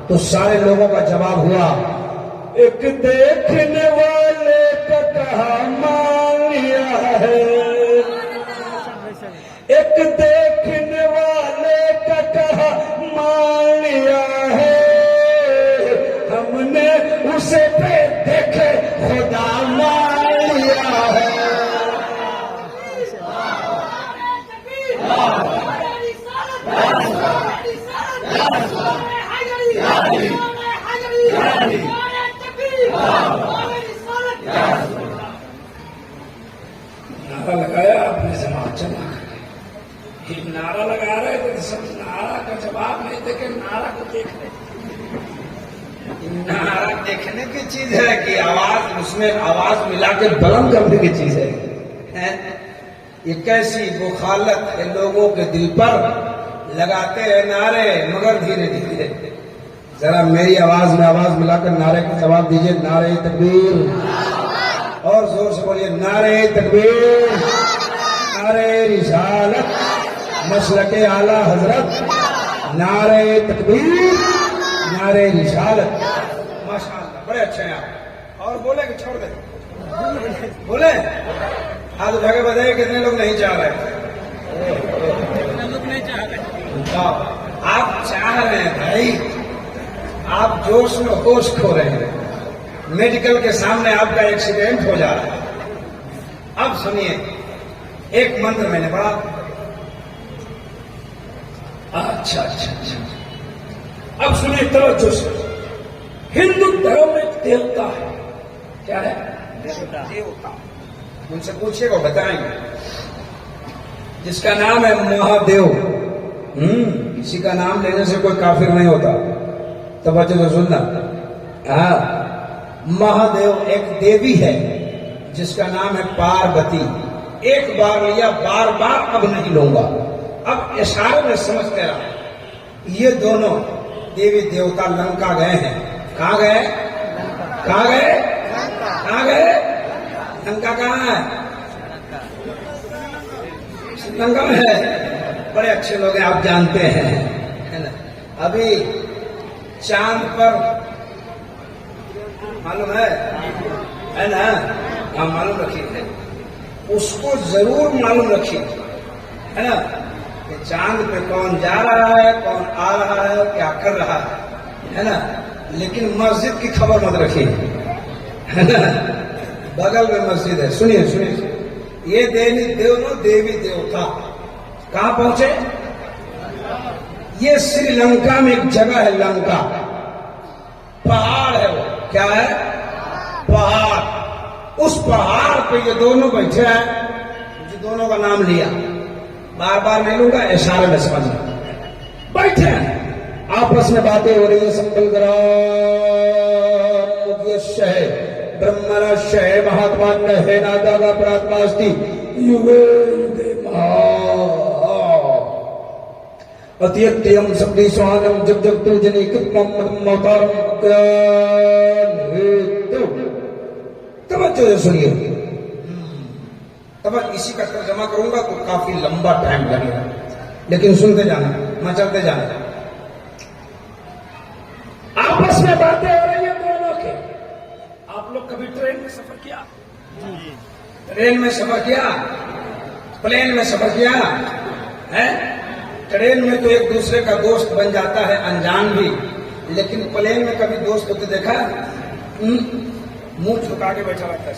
तो सारे लोगों का जवाब हुआ, एक देखने वाले का कहा मान लिया है, एक देखने वाले का कहा मान लिया है, हमने उसे पे देखे खुदा मान लिया है। नारा लगाया आपने, जमात चला। नारा लगा रहे थे तो सब नारा का जवाब नहीं देके नारा को देख रहे। नारा देखने की चीज है कि आवाज, उसमें आवाज मिला के बुलंद करने की चीज है? ये कैसी मुखालत है, लोगों के दिल पर लगाते हैं नारे, मगर धीरे धीरे। जरा मेरी आवाज में आवाज मिलाकर नारे का जवाब दीजिए, नारे तकबीर। और जोर से बोलिए नारे तकबीर, नारे रिसालत, मसलके आला हजरत, नारे तकबीर, नारे रिसालत। माशाअल्लाह, बड़े अच्छे हैं आप। और बोले कि छोड़ दे? बोले? हाथ उठा के बताइए कितने लोग नहीं चाह रहे? लोग नहीं चाह रहे। आप चाह रहे हैं भाई, आप जोश में होश खो रहे हैं। मेडिकल के सामने आपका एक्सीडेंट हो जा रहा है। अब सुनिए, एक मंत्र मैंने पढ़ा। अच्छा अच्छा अच्छा, अब सुनिए तवज्जो से। हिंदू धर्म में देवता है, क्या है? देवता। उनसे पूछिएगा, बताएंगे। जिसका नाम है महादेव। किसी का नाम लेने से कोई काफिर नहीं होता, तवज्जो से सुनना। हाँ, महादेव एक देवी है, जिसका नाम है पार्वती। एक बार लिया, बार बार अब नहीं लूंगा। अब इशारे में समझते रहा। ये दोनों देवी देवता लंका गए हैं। कहाँ गए? कहाँ गए? कहाँ गए? लंका कहाँ है? लंका में है। बड़े अच्छे लोग हैं, आप जानते हैं, है ना। अभी चांद पर मालूम है ना? हाँ, मालूम रखिए, उसको जरूर मालूम रखिए, है ना, कि चांद पे कौन जा रहा है, कौन आ रहा है, क्या कर रहा है ना। लेकिन मस्जिद की खबर मत रखिए, है ना। बगल में मस्जिद है। सुनिए सुनिए, ये दोनों देवी देवता कहां पहुंचे? ये श्रीलंका में एक जगह है, लंका पहाड़ है। वो क्या है? पहाड़। उस पहाड़ पे ये दोनों बैठे हैं। जो दोनों का नाम लिया, बार बार नहीं लूंगा, इशारे में समझना। बैठे हैं, आपस में बातें हो रही है। संबल ग्राम मुख्य है, ब्रह्मणश्य है, महात्मा है, नादा प्रात्मास्ति युगे युगे अत्यत्यम शब्दी स्वानम जब जब तो जनी कृतमवतारम तवज्जो से सुनिए। तब इसी का तर्जमा करूंगा तो काफी लंबा टाइम लगेगा, लेकिन सुनते जाना, मचलते जाना। आपस में बातें हो रही है दोनों के। आप लोग कभी ट्रेन में सफर किया? ट्रेन में सफर किया? प्लेन में सफर किया है? ट्रेन में तो एक दूसरे का दोस्त बन जाता है, अनजान भी। लेकिन प्लेन में कभी दोस्त होते देखा? मुंह झुका के बैठा रहता है,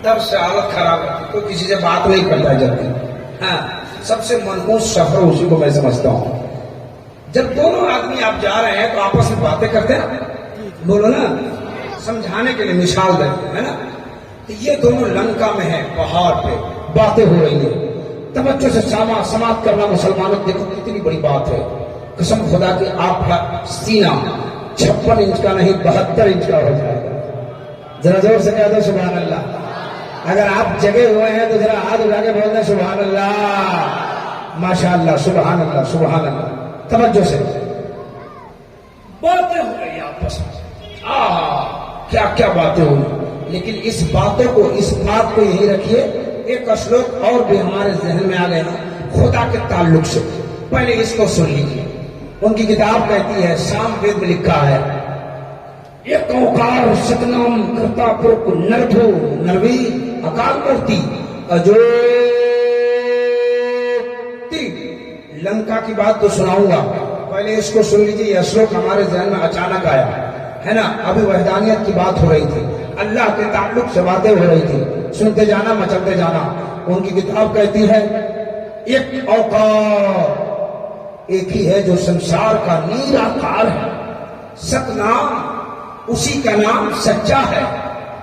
तब से हालत खराब है, तो किसी से बात नहीं करता जल्दी। हाँ, सबसे मनहूस सफर उसी को मैं समझता हूं। जब दोनों आदमी आप जा रहे हैं तो आपस में बातें करते हैं, बोलो ना, समझाने के लिए मिसाल देते हैं, है ना। तो ये दोनों लंका में है, पहाड़ पे बातें हो रही है। तवज्जो से समाप्त करना मुसलमानों, देखो कितनी बड़ी बात है। कसम खुदा की, आपका सीना 56 इंच का नहीं 72 इंच का हो जाएगा। जरा जोर से कह दो सुभान अल्लाह। अगर आप जगे हुए हैं तो जरा हाथ उठा के बोल दें सुभान अल्लाह, माशाअल्लाह, सुभान अल्लाह, सुभान अल्लाह। तवज्जो से बातें हो रही आपस में, क्या क्या बातें हुई। लेकिन इस बातों को, इस बात को यही रखिए, एक श्लोक और भी हमारे जहन में आ गया खुदा के ताल्लुक से। पहले इसको सुन लीजिए। उनकी किताब कहती है, साम वेद में लिखा है, एक ओंकार सतनाम करता पुरुष नरभो नरवी अकाल मूर्ति अजोति। लंका की बात तो सुनाऊंगा, पहले इसको सुन लीजिए। यह श्लोक हमारे जहन में अचानक आया, है ना। अभी वहदानियत की बात हो रही थी, अल्लाह के ताल्लुक से बातें हो रही थी। सुनते जाना, मचलते जाना। उनकी किताब कहती है, एक औकार एक ही है जो संसार का निराकार है, सतनाम उसी का नाम सच्चा है,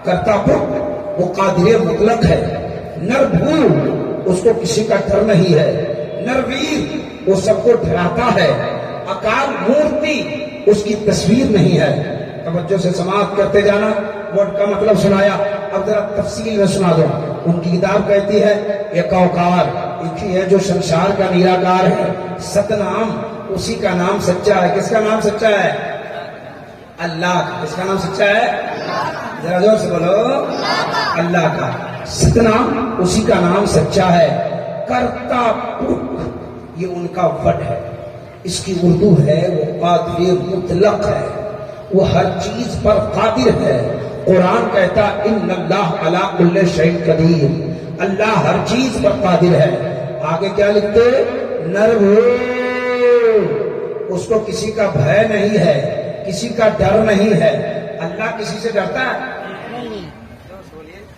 कर्तापुर वो कादिर मुतलक है, नरभू उसको किसी का डर नहीं है, नरवीर वो सबको डराता है, अकाल मूर्ति उसकी तस्वीर नहीं है। तवज्जो से समाप्त करते जाना। वर्ड का मतलब सुनाया, अब जरा तफसील में सुना दो। उनकी किताब कहती है, एक औकार एक ही है जो संसार का निराकार है, सतनाम उसी का नाम सच्चा है। किसका नाम सच्चा है? अल्लाह का। किसका नाम सच्चा है? जरा जोर से बोलो, अल्लाह का। सतनाम उसी का नाम सच्चा है। कर्ता पुरुष ये उनका वट है, इसकी उर्दू है, वो कादिर मुतलक है, वो हर चीज पर कादिर है। कुरान कहता, इन्नल्लाह अला कुल्लि शैइन कदीर, अल्लाह हर चीज पर कादिर है। आगे क्या लिखते? नरभो उसको किसी का भय नहीं है, किसी का डर नहीं है। अल्लाह किसी से डरता है?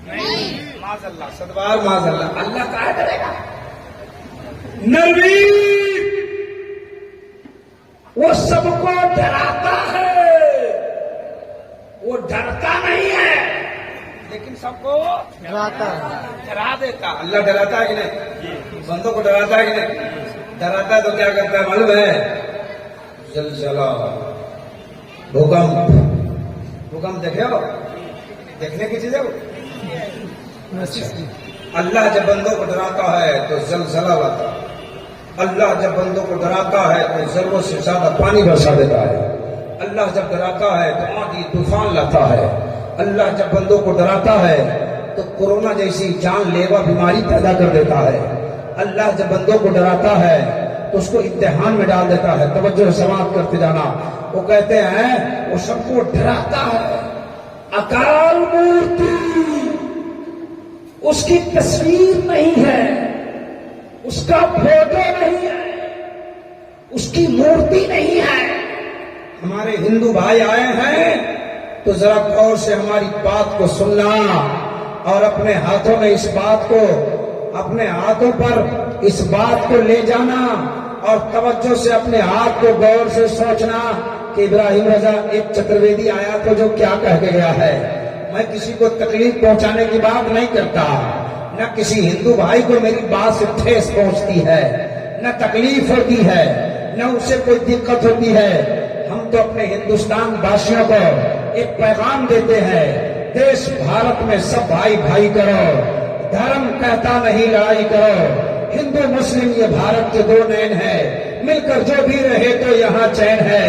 नहीं। माज़अल्लाह, सदबार माज़अल्लाह, अल्लाह काहे डरेगा? नरवीर वो सबको डराता है, वो डरता नहीं है, लेकिन सबको डरा देता। अल्लाह डराता है कि नहीं? बंदों को डराता है कि नहीं? डराता है तो क्या करता है मालूम है? जलजला, भूकंप। भूकंप देखे हो? देखने की चीज है वो, अल्लाह जब बंदों को डराता है तो जलजला लाता है। अल्लाह जब बंदों को डराता है तो जरूरत से ज्यादा पानी बरसा देता है। अल्लाह जब डराता है तो आंधी तूफान लाता है। अल्लाह जब बंदों को डराता है तो कोरोना जैसी जानलेवा बीमारी पैदा कर देता है। अल्लाह जब बंदों को डराता है तो उसको इम्तिहान में डाल देता है। तवज्जो समाप्त करते जाना। वो कहते हैं वो सबको डराता है। अकाल मूर्ति, उसकी तस्वीर नहीं है, उसका फोटो नहीं है, उसकी मूर्ति नहीं है। हमारे हिंदू भाई आए हैं तो जरा गौर से हमारी बात को सुनना और अपने हाथों में इस बात को, अपने हाथों पर इस बात को ले जाना और तवज्जो से अपने हाथ को गौर से सोचना कि इब्राहिम रजा एक चतुर्वेदी आया तो जो क्या कह के गया है। मैं किसी को तकलीफ पहुंचाने की बात नहीं करता, न किसी हिंदू भाई को मेरी बात से ठेस पहुंचती है, न तकलीफ होती है, न उसे कोई दिक्कत होती है। हम तो अपने हिंदुस्तान वासियों को एक पैगाम देते हैं, देश भारत में सब भाई भाई करो, धर्म कहता नहीं लड़ाई करो। हिंदू मुस्लिम ये भारत के दो नैन है, मिलकर जो भी रहे तो यहाँ चैन है।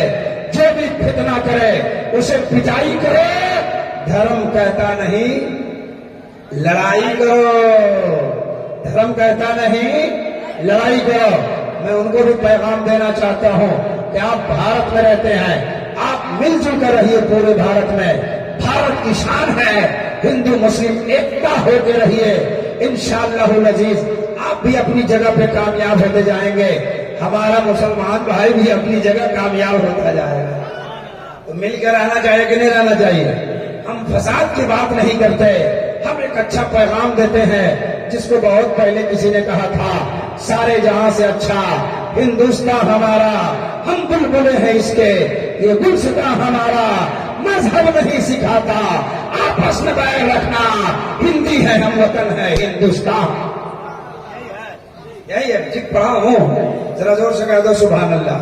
जो भी फितना करे उसे पिटाई करो, धर्म कहता नहीं लड़ाई करो। धर्म कहता नहीं लड़ाई करो। मैं उनको भी पैगाम देना चाहता हूं कि आप भारत में रहते हैं, आप मिलजुल कर रहिए पूरे भारत में। भारत की शान है, हिंदू मुस्लिम एकता होकर रहिए। इंशाअल्लाह अजीज आप भी अपनी जगह पे कामयाब होते जाएंगे, हमारा मुसलमान भाई भी अपनी जगह कामयाब होता जाएगा। तो मिलकर रहना चाहिए कि नहीं रहना चाहिए। हम फसाद की बात नहीं करते, हम एक अच्छा पैगाम देते हैं जिसको बहुत पहले किसी ने कहा था, सारे जहां से अच्छा हिंदुस्तान हमारा, हम बुलबुले हैं इसके, ये गुलसिता हमारा, मजहब नहीं सिखाता, आपस में बैर रखना, हिंदी है हम वतन है हिंदुस्तान। यही है ठीक पढ़ा हूं, जरा जोर से कह दो सुभान अल्लाह।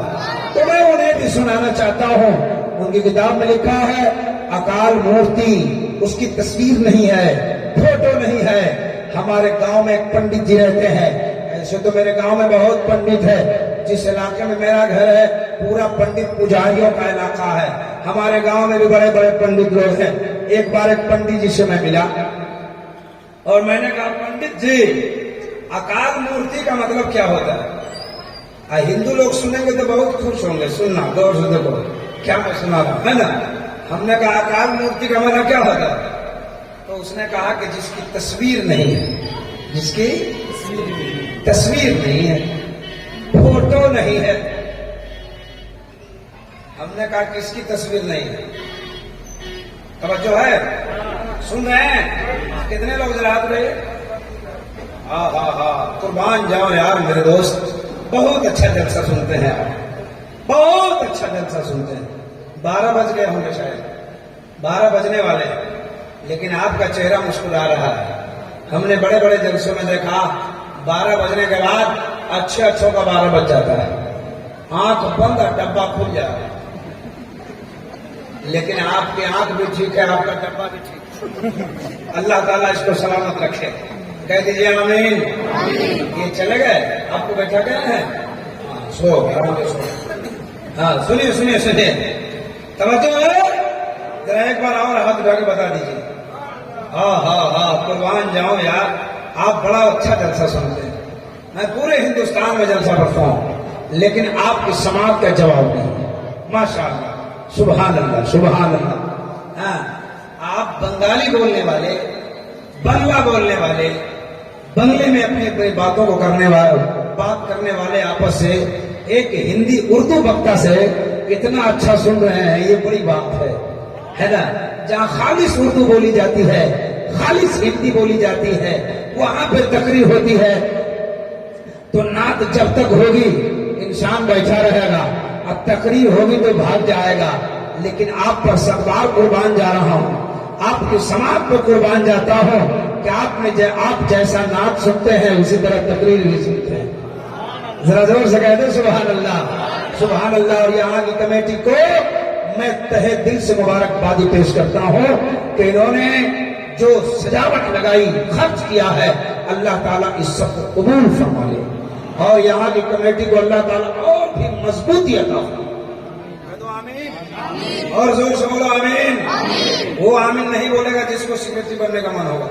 तो मैं उन्हें भी सुनाना चाहता हूं, उनकी किताब में लिखा है अकाल मूर्ति, उसकी तस्वीर नहीं है, फोटो नहीं है। हमारे गांव में एक पंडित जी रहते हैं, ऐसे तो मेरे गांव में बहुत पंडित है, जिस इलाके में मेरा घर है पूरा पंडित पुजारियों का इलाका है। हमारे गांव में भी बड़े बड़े पंडित लोग हैं। एक बार एक पंडित जी से मैं मिला और मैंने कहा, पंडित जी अकाल मूर्ति का मतलब क्या होता है? हिंदू लोग सुनेंगे तो बहुत खुश होंगे, सुनना गौर से देखो क्या मैं सुना रहा है ना। हमने कहा अकाल मूर्ति का मतलब क्या होता है? तो उसने कहा कि जिसकी तस्वीर नहीं है, जिसकी तस्वीर नहीं है, फोटो नहीं है। हमने कहा किसकी तस्वीर नहीं है? तवज्जो है, सुन रहे हैं? कितने लोग जरा हाथ रहे? हाँ हाँ हाँ, कुर्बान जाओ यार मेरे दोस्त, बहुत अच्छा जलसा सुनते हैं आप, बहुत अच्छा जलसा सुनते हैं। 12 बज गए होंगे शायद, 12 बजने वाले, लेकिन आपका चेहरा मुस्कुरा रहा है। हमने बड़े बड़े जलसों में देखा 12 बजने के बाद अच्छे अच्छों का 12 बज जाता है, आंख बंद डब्बा खुल जाता है। लेकिन आपकी आंख भी ठीक है, आपका डब्बा भी ठीक। अल्लाह ताला इसको सलामत रखे, कह दीजिए आमीन। ये चले गए, आपको बैठा गया है, सो आराम से सो। हाँ सुनिए सुनिए सुनिए, तवज्जो है, जरा एक बार और हाथ उठा के बता दीजिए। हाँ हाँ हाँ, कुर्बान जाऊं यार, आप बड़ा अच्छा जलसा सुनते हैं। मैं पूरे हिंदुस्तान में जलसा करता हूं, लेकिन आपकी समाज का जवाब नहीं। माशाअल्लाह, सुभान अल्लाह सुभान अल्लाह। हाँ, आप बंगाली बोलने वाले, बंगला बोलने वाले, बंगले में अपनी अपनी बातों को बात करने वाले आपस से एक हिंदी उर्दू वक्ता से इतना अच्छा सुन रहे हैं, ये बड़ी बात है ना। जहाँ खालिस उर्दू बोली जाती है, खालिस हिंदी बोली जाती है, वहां पर तकरीर होती है, तो नात जब तक होगी इंसान बैठा रहेगा, अब तकरीर होगी तो भाग जाएगा। लेकिन आप पर सरदार कुर्बान जा रहा हूं, आपके समाज पर कुर्बान जाता हूं कि आप जैसा नात सुनते हैं उसी तरह तकरीर भी सुनते हैं। जरा जोर से कहते सुभान अल्लाह सुभान अल्लाह। और यहाँ की कमेटी को मैं तहे दिल से मुबारकबादी पेश करता हूं कि इन्होंने जो सजावट लगाई, खर्च किया है, अल्लाह ताला इस सब को कबूल फरमा ले और यहाँ की कमेटी को अल्लाह ताला और भी मजबूती अता फरमाए। तो आमीन और जोर से बोलो आमीन। वो आमीन नहीं बोलेगा जिसको सेक्रेटरी बनने का मन होगा।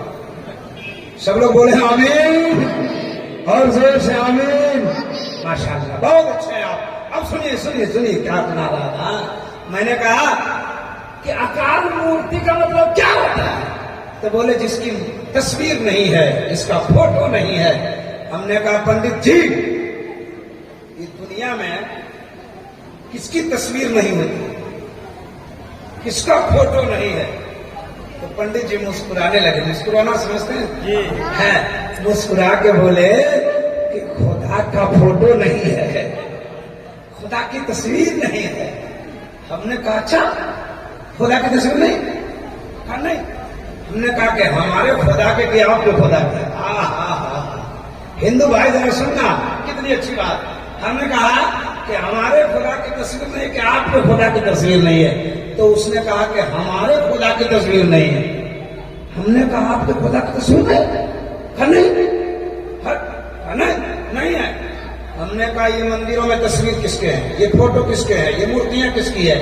सब लोग बोले आमीन और जोर से आमीन। माशाअल्लाह बहुत अच्छे हैं आप। अब सुनिए सुनिए सुनिए क्या सुना रहा था। मैंने कहा कि अकाल मूर्ति का मतलब क्या होता है? तो बोले जिसकी तस्वीर नहीं है, जिसका फोटो नहीं है। हमने कहा पंडित जी इस दुनिया में किसकी तस्वीर नहीं होती, किसका फोटो नहीं है? तो पंडित जी मुस्कुराने लगे। मुस्कुराना समझते हैं? है। मुस्कुरा के बोले कि खुदा का फोटो नहीं है, खुदा की तस्वीर नहीं है। हमने कहा अच्छा खुदा की तस्वीर नहीं? कहा नहीं। हमने कहा कि हमारे खुदा के कि आपके खुदा के? हिंदू भाई जरा सुनना कितनी अच्छी बात। हमने कहा कि हमारे खुदा की तस्वीर नहीं कि आपके खुदा की तस्वीर नहीं है। तो उसने कहा कि हमारे खुदा की तस्वीर नहीं है। हमने कहा आपके खुदा की तस्वीर नहीं? नहीं है। हमने कहा ये मंदिरों में तस्वीर किसके हैं, ये फोटो किसके हैं, ये मूर्तियां किसकी है?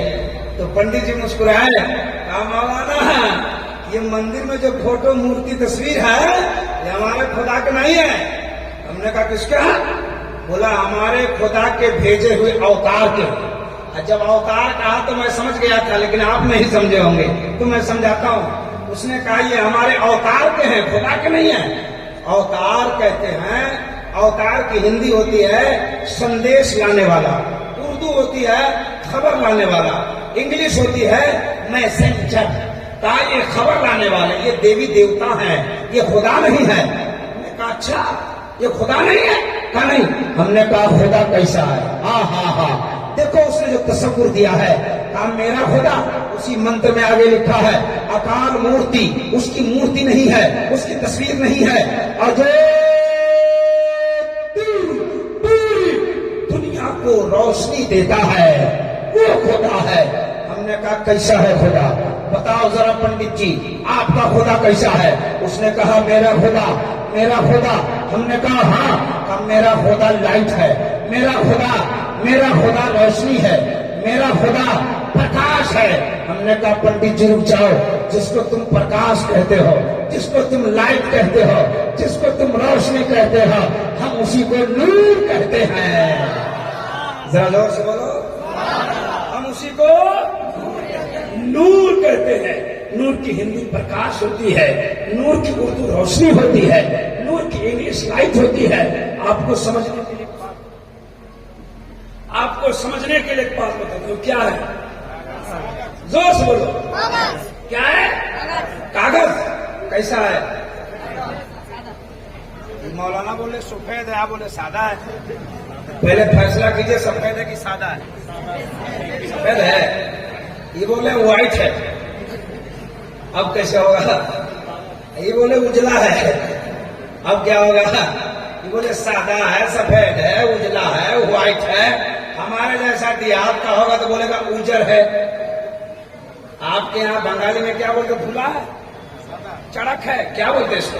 तो पंडित जी मुस्कुराए, कहा मौलाना ये मंदिर में जो फोटो मूर्ति तस्वीर है ये हमारे खुदा के नहीं है। हमने कहा किसके है? बोला हमारे खुदा के भेजे हुए अवतार के। जब अवतार कहा तो मैं समझ गया था, लेकिन आप नहीं समझे होंगे तो मैं समझाता हूँ। उसने कहा ये हमारे अवतार के हैं, खुदा के नहीं है। अवतार कहते हैं, अवतार की हिंदी होती है संदेश लाने वाला, उर्दू होती है खबर लाने वाला, इंग्लिश होती है मैसेंजर। कहा ये खबर लाने वाले, ये देवी देवता हैं, ये खुदा नहीं है। हमने कहा अच्छा ये खुदा नहीं है? कहा नहीं। हमने कहा खुदा कैसा है? हाँ देखो उसने जो तस्वीर दिया है, कहा मेरा खुदा उसी मंत्र में आगे लिखा है अकाल मूर्ति, उसकी मूर्ति नहीं है, उसकी तस्वीर नहीं है, और जो पूरी दुनिया को रोशनी देता है वो खुदा है। हमने कहा कैसा है खुदा? बताओ जरा पंडित जी आपका खुदा कैसा है? उसने कहा मेरा खुदा। हमने कहा हाँ। कहा मेरा खुदा लाइट है, मेरा खुदा रोशनी है, मेरा खुदा प्रकाश है। हमने कहा पंडित जी रुक जाओ, जिसको तुम प्रकाश कहते हो, जिसको तुम लाइट कहते हो, जिसको तुम रोशनी कहते हो, हम उसी को नूर कहते हैं। जरा जोर से बोलो, हम उसी को नूर कहते हैं। नूर की हिंदी प्रकाश होती है, नूर की उर्दू रोशनी होती है, नूर की इंग्लिश लाइट होती है। आपको समझने के लिए एक बात बताता हूँ, क्या है? जोर से बोलो, क्या है? कागज। कैसा है? मौलाना बोले सफेद है, आप बोले सादा है। पहले फैसला कीजिए सफेद है कि सादा है? सफेद है। ये बोले व्हाइट है। अब कैसे होगा? ये बोले उजला है। अब क्या होगा? ये बोले सादा है, सफेद है, उजला है, व्हाइट है। हमारे जैसा देहात का होगा तो बोलेगा उजर है। आपके यहाँ बंगाली में क्या बोलते? धुला है, चड़क है, क्या बोलते इसको?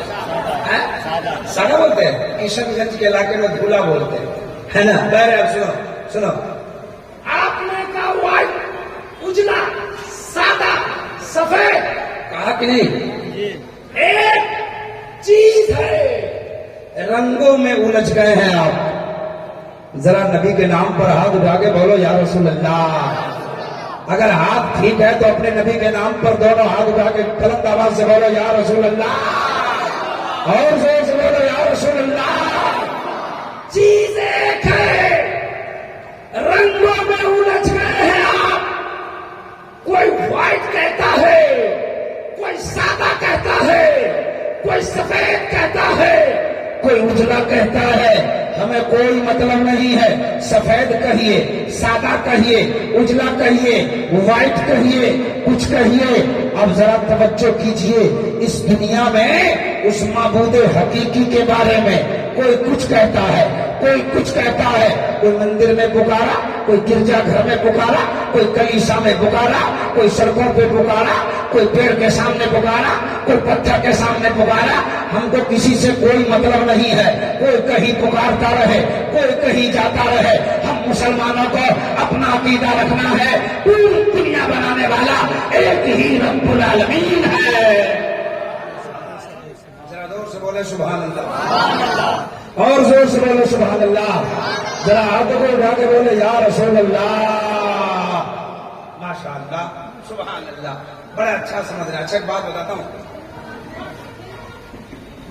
सादा बोलते हैं। किशनगंज के इलाके में धुला बोलते हैं, है ना? पहले अब सुनो आपने कहा व्हाइट, उजला, सादा, सफेद, कहा कि नहीं? एक चीज है, रंगों में उलझ गए हैं आप। जरा नबी के नाम पर हाथ उठा के बोलो या रसूल अल्लाह। अगर हाथ ठीक है तो अपने नबी के नाम पर दोनों हाथ उठा के बुलंद आवाज से बोलो या रसूल अल्लाह, और जोर से बोलो या रसूल अल्लाह। चीज एक है, रंगों में उलझ गए हैं आप। कोई व्हाइट कहता है, कोई सादा कहता है, कोई सफेद कहता है, कोई उजला कहता है। हमें कोई मतलब नहीं है। सफेद कहिए, सादा कहिए, उजला कहिए, व्हाइट कहिए, कुछ कहिए। अब जरा तवज्जो कीजिए, इस दुनिया में उस माबूद हकीकी के बारे में कोई कुछ कहता है, कोई कुछ कहता है, कोई मंदिर में पुकारा, कोई गिरजाघर में पुकारा, कोई कलीसा में पुकारा, कोई सड़कों पे पुकारा, कोई पेड़ के सामने पुकारा, कोई पत्थर के सामने पुकारा। हमको किसी से कोई मतलब नहीं है, कोई कहीं पुकारता रहे, कोई कहीं जाता रहे। हम मुसलमानों को अपना अकीदा रखना है, पूरी दुनिया बनाने वाला एक ही रब्बुल आलमीन है। जरा जोर से बोले सुभान अल्लाह, और जोर से बोले सुभान अल्लाह। जरा हाथों को उठा के बोले या रसूल अल्लाह, माशाअल्लाह, सुभान अल्लाह। बड़ा अच्छा समझ रहा। अच्छा एक बात बताता हूं,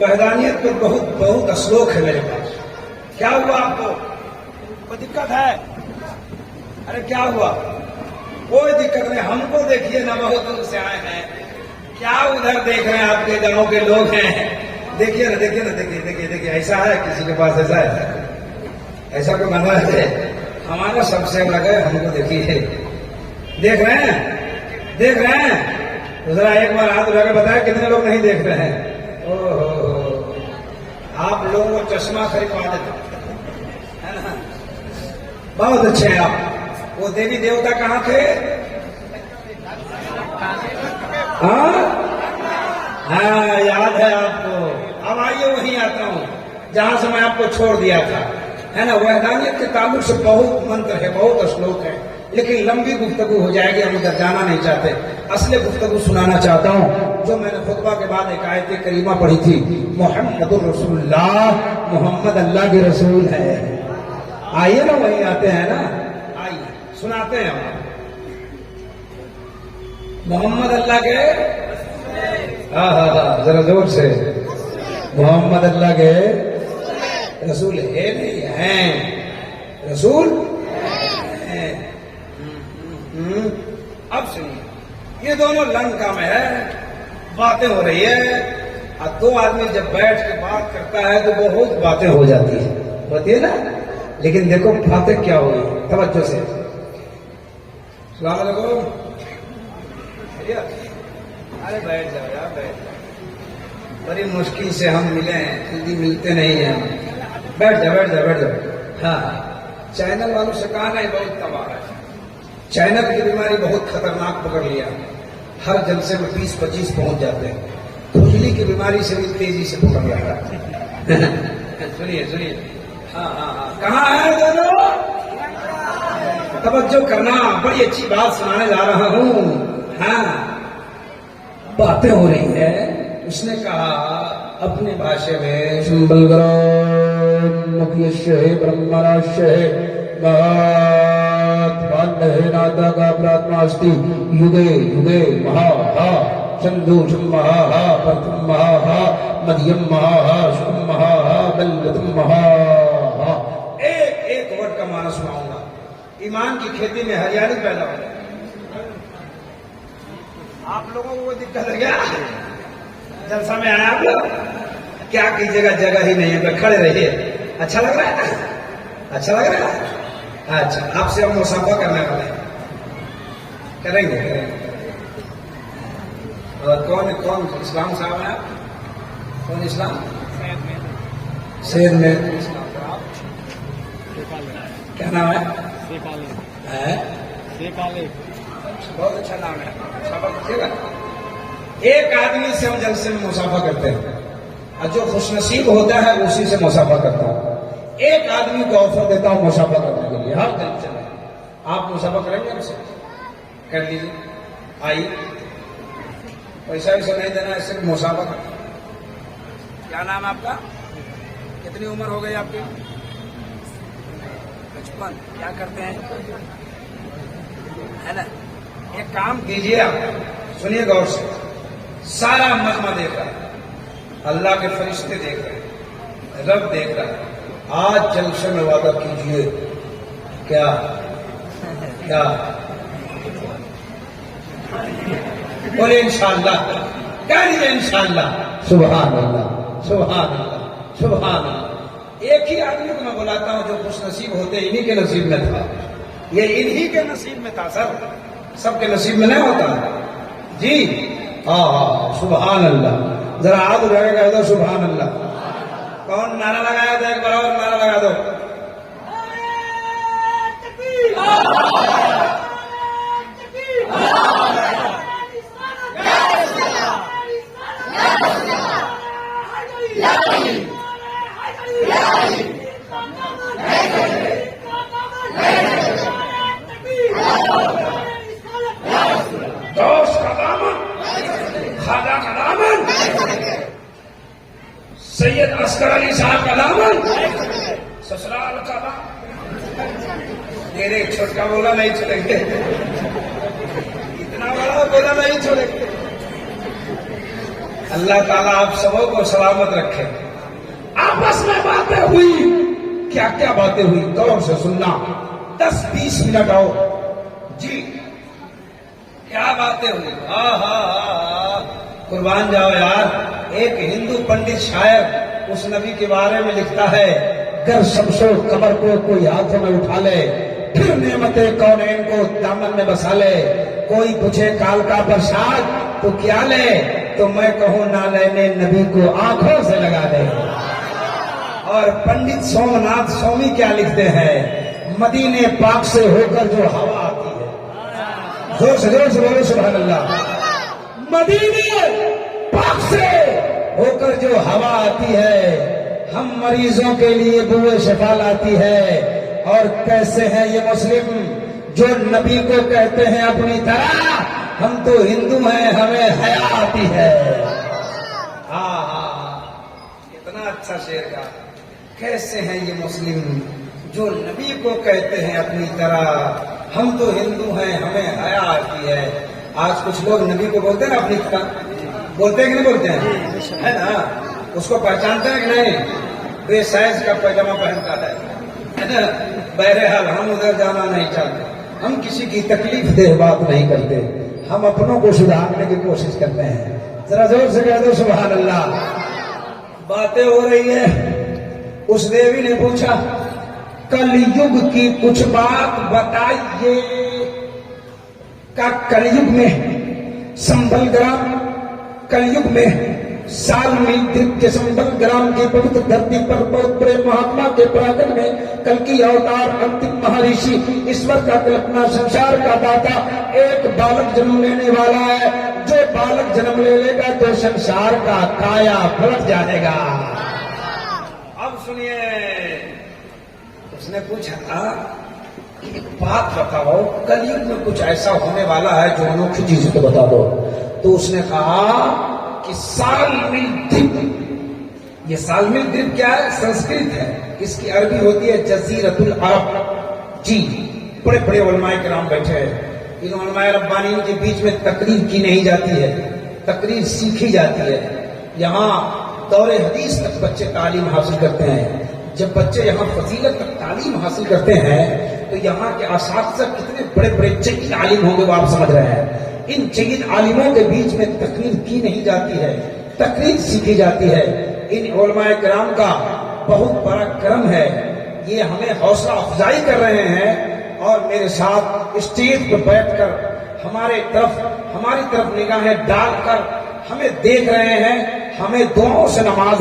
वहदानियत पर बहुत श्लोक है मेरे पास। क्या हुआ आपको? कोई दिक्कत है? अरे क्या हुआ? कोई दिक्कत नहीं। हमको देखिए ना, बहुत दूर से आए हैं। क्या उधर देख रहे हैं? आपके गांव के लोग हैं। देखिए ना, देखिए ना, देखिए देखिए देखिए, ऐसा है किसी के पास? ऐसा है? ऐसा कोई बना है? हमारा सबसे अलग है। हमको देखिए, देख रहे हैं? देख रहे हैं? तो जरा एक बार हाथ उठा के बताया कितने लोग नहीं देख रहे हैं? ओहो, आप लोगों को चश्मा खरीदवा देते है ना? बहुत अच्छे हैं आप। वो देवी देवता कहाँ थे? हाँ, याद है आपको। अब आइए वहीं आता हूँ जहां से मैं आपको छोड़ दिया था, है ना? वहदानियत के ताल्लुक से बहुत मंत्र है, बहुत श्लोक है, लेकिन लंबी गुफ्तगू हो जाएगी। हम उधर जाना नहीं चाहते। असली गुफ्तगू सुनाना चाहता हूँ जो मैंने खुतबा के बाद एक आयत करीमा पढ़ी थी, मुहम्मदुर रसूलुल्लाह, मोहम्मद अल्लाह के रसूल है। आइए ना, वहीं आते हैं ना, आइए सुनाते हैं हम। मोहम्मद अल्लाह के, हाँ, जरा जोर से, मोहम्मद अल्लाह के रसूल है नहीं है? रसूल है। अब सुनिए, ये दोनों लंका में है, बातें हो रही है। और दो आदमी जब बैठ के बात करता है तो बहुत बातें हो जाती है, होती है ना? लेकिन देखो बातें क्या हुई, तवज्जो से। सलाम अलैकुम। अरे बैठ जाओ यार, बैठ जाओ। बड़ी मुश्किल से हम मिले हैं, जल्दी मिलते नहीं हैं। बैठ जाओ, बैठ जाओ, बैठ जाओ। हाँ, चैनल वालों से कहा नहीं, बहुत तबाह है। चैनल की बीमारी बहुत खतरनाक पकड़ लिया। हर जलसे में 20-25 पहुंच जाते हैं। खुजली की बीमारी से भी तेजी से पकड़ रहा है। सुनिए सुनिए, हाँ हाँ हाँ, कहाँ है दोनों? तवज्जो करना, बड़ी अच्छी बात सुनाने जा रहा हूँ। हाँ, बातें हो रही है। उसने कहा अपनी भाषा में, संबल मुख्य ब्रह्मराश्य नादा का प्रात्मास्ति युगे युगे महा चंदू महा प्रथम महा मध्यम महा शुभ महा बलगतम महा। एक एक वर्ड का मानस सुनाऊंगा। ईमान की खेती में हरियाली पैदा हो जाए। आप लोगों को दिक्कत है क्या? जलसा में आया आप लोग? क्या कीजिएगा, जगह ही नहीं है, खड़े रहिए। अच्छा लग रहा है? अच्छा लग रहा है? अच्छा, आपसे हम मुसाफा करने वाले हैं। करेंगे करेंगे। और कौन कौन इस्लाम साहब है? कौन इस्लाम? सैयद में क्या नाम है? बहुत अच्छा नाम है। एक आदमी से हम जलसे में मुसाफा करते हैं, और जो खुशनसीब होता है उसी से मुसाफा करता हूं। एक आदमी को ऑफर देता हूं मुसाफा करने के लिए, हर जलसे में। आप मुसाफा करेंगे हमसे? कर लीजिए, आइए। पैसा वैसा नहीं देना है, सिर्फ मुसाफा करना। क्या नाम है आपका? कितनी उम्र हो गई आपकी? 55। क्या करते हैं, है ना? एक काम कीजिए आप, सुनिए गौर से। सारा मजमा देख रहा है, अल्लाह के फरिश्ते देख रहे हैं, रब देख रहा है। आज जलसे में वादा कीजिए। क्या क्या बोले? इंशाअल्लाह। क्या लीजिए? इंशाअल्लाह। सुभान अल्लाह, सुभान अल्लाह, सुभान अल्लाह। एक ही आदमी को मैं बुलाता हूं जो खुश नसीब होते, इन्हीं के नसीब में था। ये इन्हीं के नसीब में था सर, सबके नसीब में नहीं होता जी। हाँ, सुभान अल्लाह। जरा हाथ उठाकर कह दो सुभान अल्लाह। कौन नारा लगाया था? एक बार और नारा लगा दो। अस्कर अली साहब का दामन ससुराल का दामन। मेरे छोटका बोला नहीं छोड़ेंगे, इतना बड़ा बोला नहीं छोड़ेंगे। अल्लाह ताला आप सबों को सलामत रखे। आपस में बातें हुई, क्या क्या बातें हुई गौर से सुनना, 10-20 मिनट आओ जी। क्या बातें हुई, कुर्बान जाओ यार। एक हिंदू पंडित शायर उस नबी के बारे में लिखता है, गर शमशो कमर को कोई हाथों में उठा ले, फिर नेमते कौनैन को दामन में बसा ले। कोई पूछे काल का प्रसाद तो क्या ले, तो मैं कहूं ना लेने नबी को आंखों से लगा दे। और पंडित सोमनाथ स्वामी क्या लिखते हैं, मदीने पाक से होकर जो हवा आती है, जोर से बोलो सुभान अल्लाह। मदीने पाक से होकर जो हवा आती है, हम मरीजों के लिए बुए शिफा लाती है। और कैसे हैं ये मुस्लिम जो नबी को कहते हैं अपनी तरह, हम तो हिंदू हैं हमें हया आती है। कितना अच्छा शेर का। कैसे हैं ये मुस्लिम जो नबी को कहते हैं अपनी तरह, हम तो हिंदू हैं हमें हया आती है। आज कुछ लोग नबी को बोलते हैं ना अपनी तरह, बोलते हैं कि नहीं बोलते हैं, है ना? उसको पहचानते हैं कि नहीं? बेसाइज का पैजामा पहनता है ना? बहरहाल हम उधर जाना नहीं चाहते, हम किसी की तकलीफ देह बात नहीं करते, हम अपनों को सुधारने की कोशिश करते हैं। जरा जोर से कह दो सुभान अल्लाह। बातें हो रही है, उस देवी ने पूछा कलयुग की कुछ बात बताइए। का कलयुग में संबल ग्राम, कलयुग में सालमी द्वीप के संबल ग्राम की पवित्र धरती पर बहुत बड़े महात्मा के पराक्रम में कल की अवतार अंतिम महर्षि ईश्वर का कल्पना संसार का दाता एक बालक जन्म लेने वाला है। जो बालक जन्म ले लेगा तो संसार का काया पलट जाएगा। अब सुनिए, उसने पूछा एक बात बताओ, कलयुग में कुछ ऐसा होने वाला है जो अनोखी चीज तो बता दो। तो उसने कहा कि सालमिल द्वीप। ये सालमिल द्वीप क्या है? संस्कृत है, इसकी अरबी होती है जजीरतुल अरब। जी, बड़े बड़े उलमाए किराम बैठे हैं, इन उलमाए रब्बानी के बीच में तकरीर की नहीं जाती है, तकरीर सीखी जाती है। यहाँ दौरे हदीस तक बच्चे तालीम हासिल करते हैं। जब बच्चे यहाँ फजीलत तक तालीम हासिल करते हैं तो यहाँ के असातिज़ा कितने बड़े बड़े जय्यद आलिम होंगे वो आप समझ रहे हैं। इन जय्यद आलिमों के बीच में तकरीर की नहीं जाती है, तकरीर सीखी जाती है। इन उलमाए किराम का बहुत बड़ा करम है, ये हमें हौसला अफजाई कर रहे हैं और मेरे साथ स्टेज पर बैठकर हमारी तरफ निगाहें डालकर हमें देख रहे हैं, हमें दुआओं से नवाज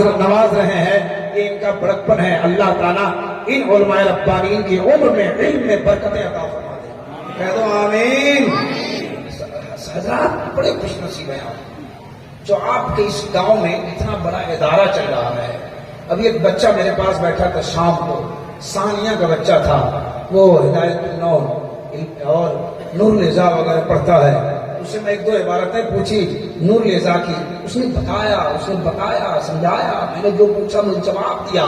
रहे हैं। ये इनका बड़कपन है। अल्लाह ताला इन उलमाए रब्बानीन की उम्र में इल्म में बरकतें अता फरमा दे। कह दो आमीन। हज़रात बड़े खुशनसीब हैं आप, जो आपके इस गांव में इतना बड़ा इदारा चल रहा है। अभी एक बच्चा मेरे पास बैठा था शाम को, सानिया का बच्चा था, वो हिदायतुन नूर और नूर लिज़ा वगैरह पढ़ता है। उससे मैं एक दो इबारतें पूछी नूर लिज़ा की, उसने बताया समझाया, मैंने जो पूछा मुझे जवाब दिया,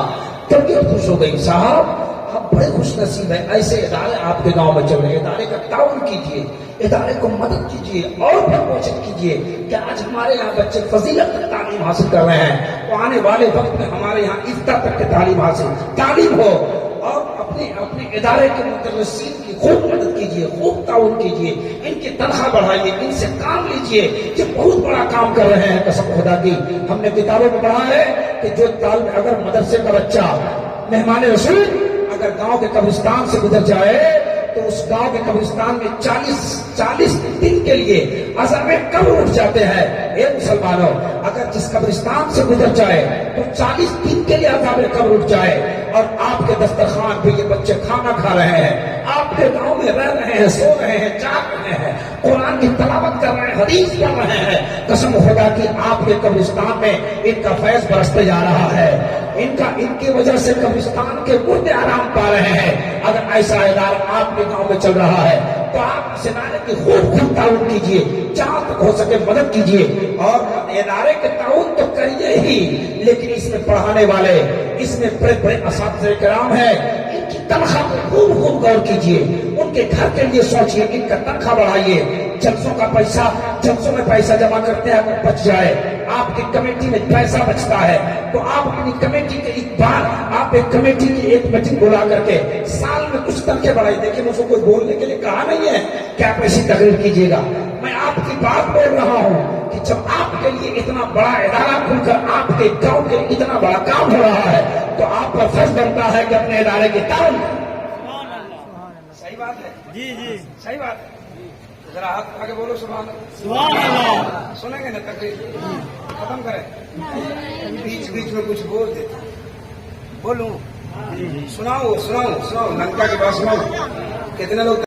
तबीयत खुश हो गई। साहब आप बड़े खुशनसीब हैं, ऐसे इदारे आपके गांव में चल रहे हैं। इदारे का ताउन कीजिए, इदारे को मदद कीजिए और भी कोशिश कीजिए कि आज हमारे यहाँ बच्चे फजीलत तक तालीम हासिल कर रहे हैं, तो आने वाले वक्त में हमारे यहाँ इफ्ता तक की तालीम हो। और अपने इदारे के मुदर्रिसीन की खूब मदद कीजिए, खूब ताउन कीजिए, इनकी तनख्वाह बढ़ाइए, इनसे काम लीजिए। ये बहुत बड़ा काम कर रहे हैं, कसम खुदा की। हमने किताबों में पढ़ा है कि जो अगर मदरसे का बच्चा मेहमान रसूल अगर गांव के कब्रिस्तान से गुजर जाए तो उस गांव के कब्रिस्तान में 40 दिन के लिए अज़ाबे कब्र उठ जाते हैं। ए मुसलमानों, अगर जिस कब्रिस्तान से गुजर जाए तो 40 दिन के लिए अज़ाबे कब्र उठ जाए और आपके दस्तरखान पे ये बच्चे खाना खा रहे हैं, आपके गांव में रह रहे हैं, सो रहे हैं, जाग रहे हैं, कुरान की तलावत कर रहे हैं, हदीस पढ़ रहे हैं। कसम खुदा की आपके कब्रिस्तान में इनका फैज़ बरसते जा रहा है। इनकी वजह से कब्रिस्तान के मुर्दे आराम पा रहे हैं। अगर ऐसा इदारा आपके गांव में चल रहा है तो आप इस इदारे की खूब ताउन कीजिए, जहां तक हो सके मदद कीजिए। और इदारे के ताउन तो करिए ही, लेकिन इसमें पढ़ाने वाले, इसमें बड़े बड़े असातिज़े किराम है, इनकी तनख्वाह पर खूब गौर कीजिए, उनके घर के लिए सोचिए, इनका तनख्वाह बढ़ाइए। जलसों का पैसा, जलसों में पैसा जमा करते हैं अगर बच जाए, आपकी कमेटी में पैसा बचता है, तो आप अपनी कमेटी के एक बार आप एक कमेटी की एक मीटिंग बुला करके साल में कुछ तनखे बढ़ाई। देखिए, मुझे कोई बोलने के लिए कहा नहीं है कि आप ऐसी तकरीर कीजिएगा। मैं आपकी बात बोल रहा हूं कि जब आपके लिए इतना बड़ा इदारा खुलकर आपके गांव के इतना बड़ा काम हो रहा है, तो आप पर फर्ज बनता है कि अपने इदारे की ताउन। सही बात है जी जी सही बात है। जरा हाथ आगे बोलो सुभान सुभान अल्लाह। सुनेंगे ना तकरीर खत्म करें, बीच बीच में कुछ बोल देते, बोलूं सुनाओ सुनाओ सुनाओ, लंका की बात सुनाओ। कितने लोग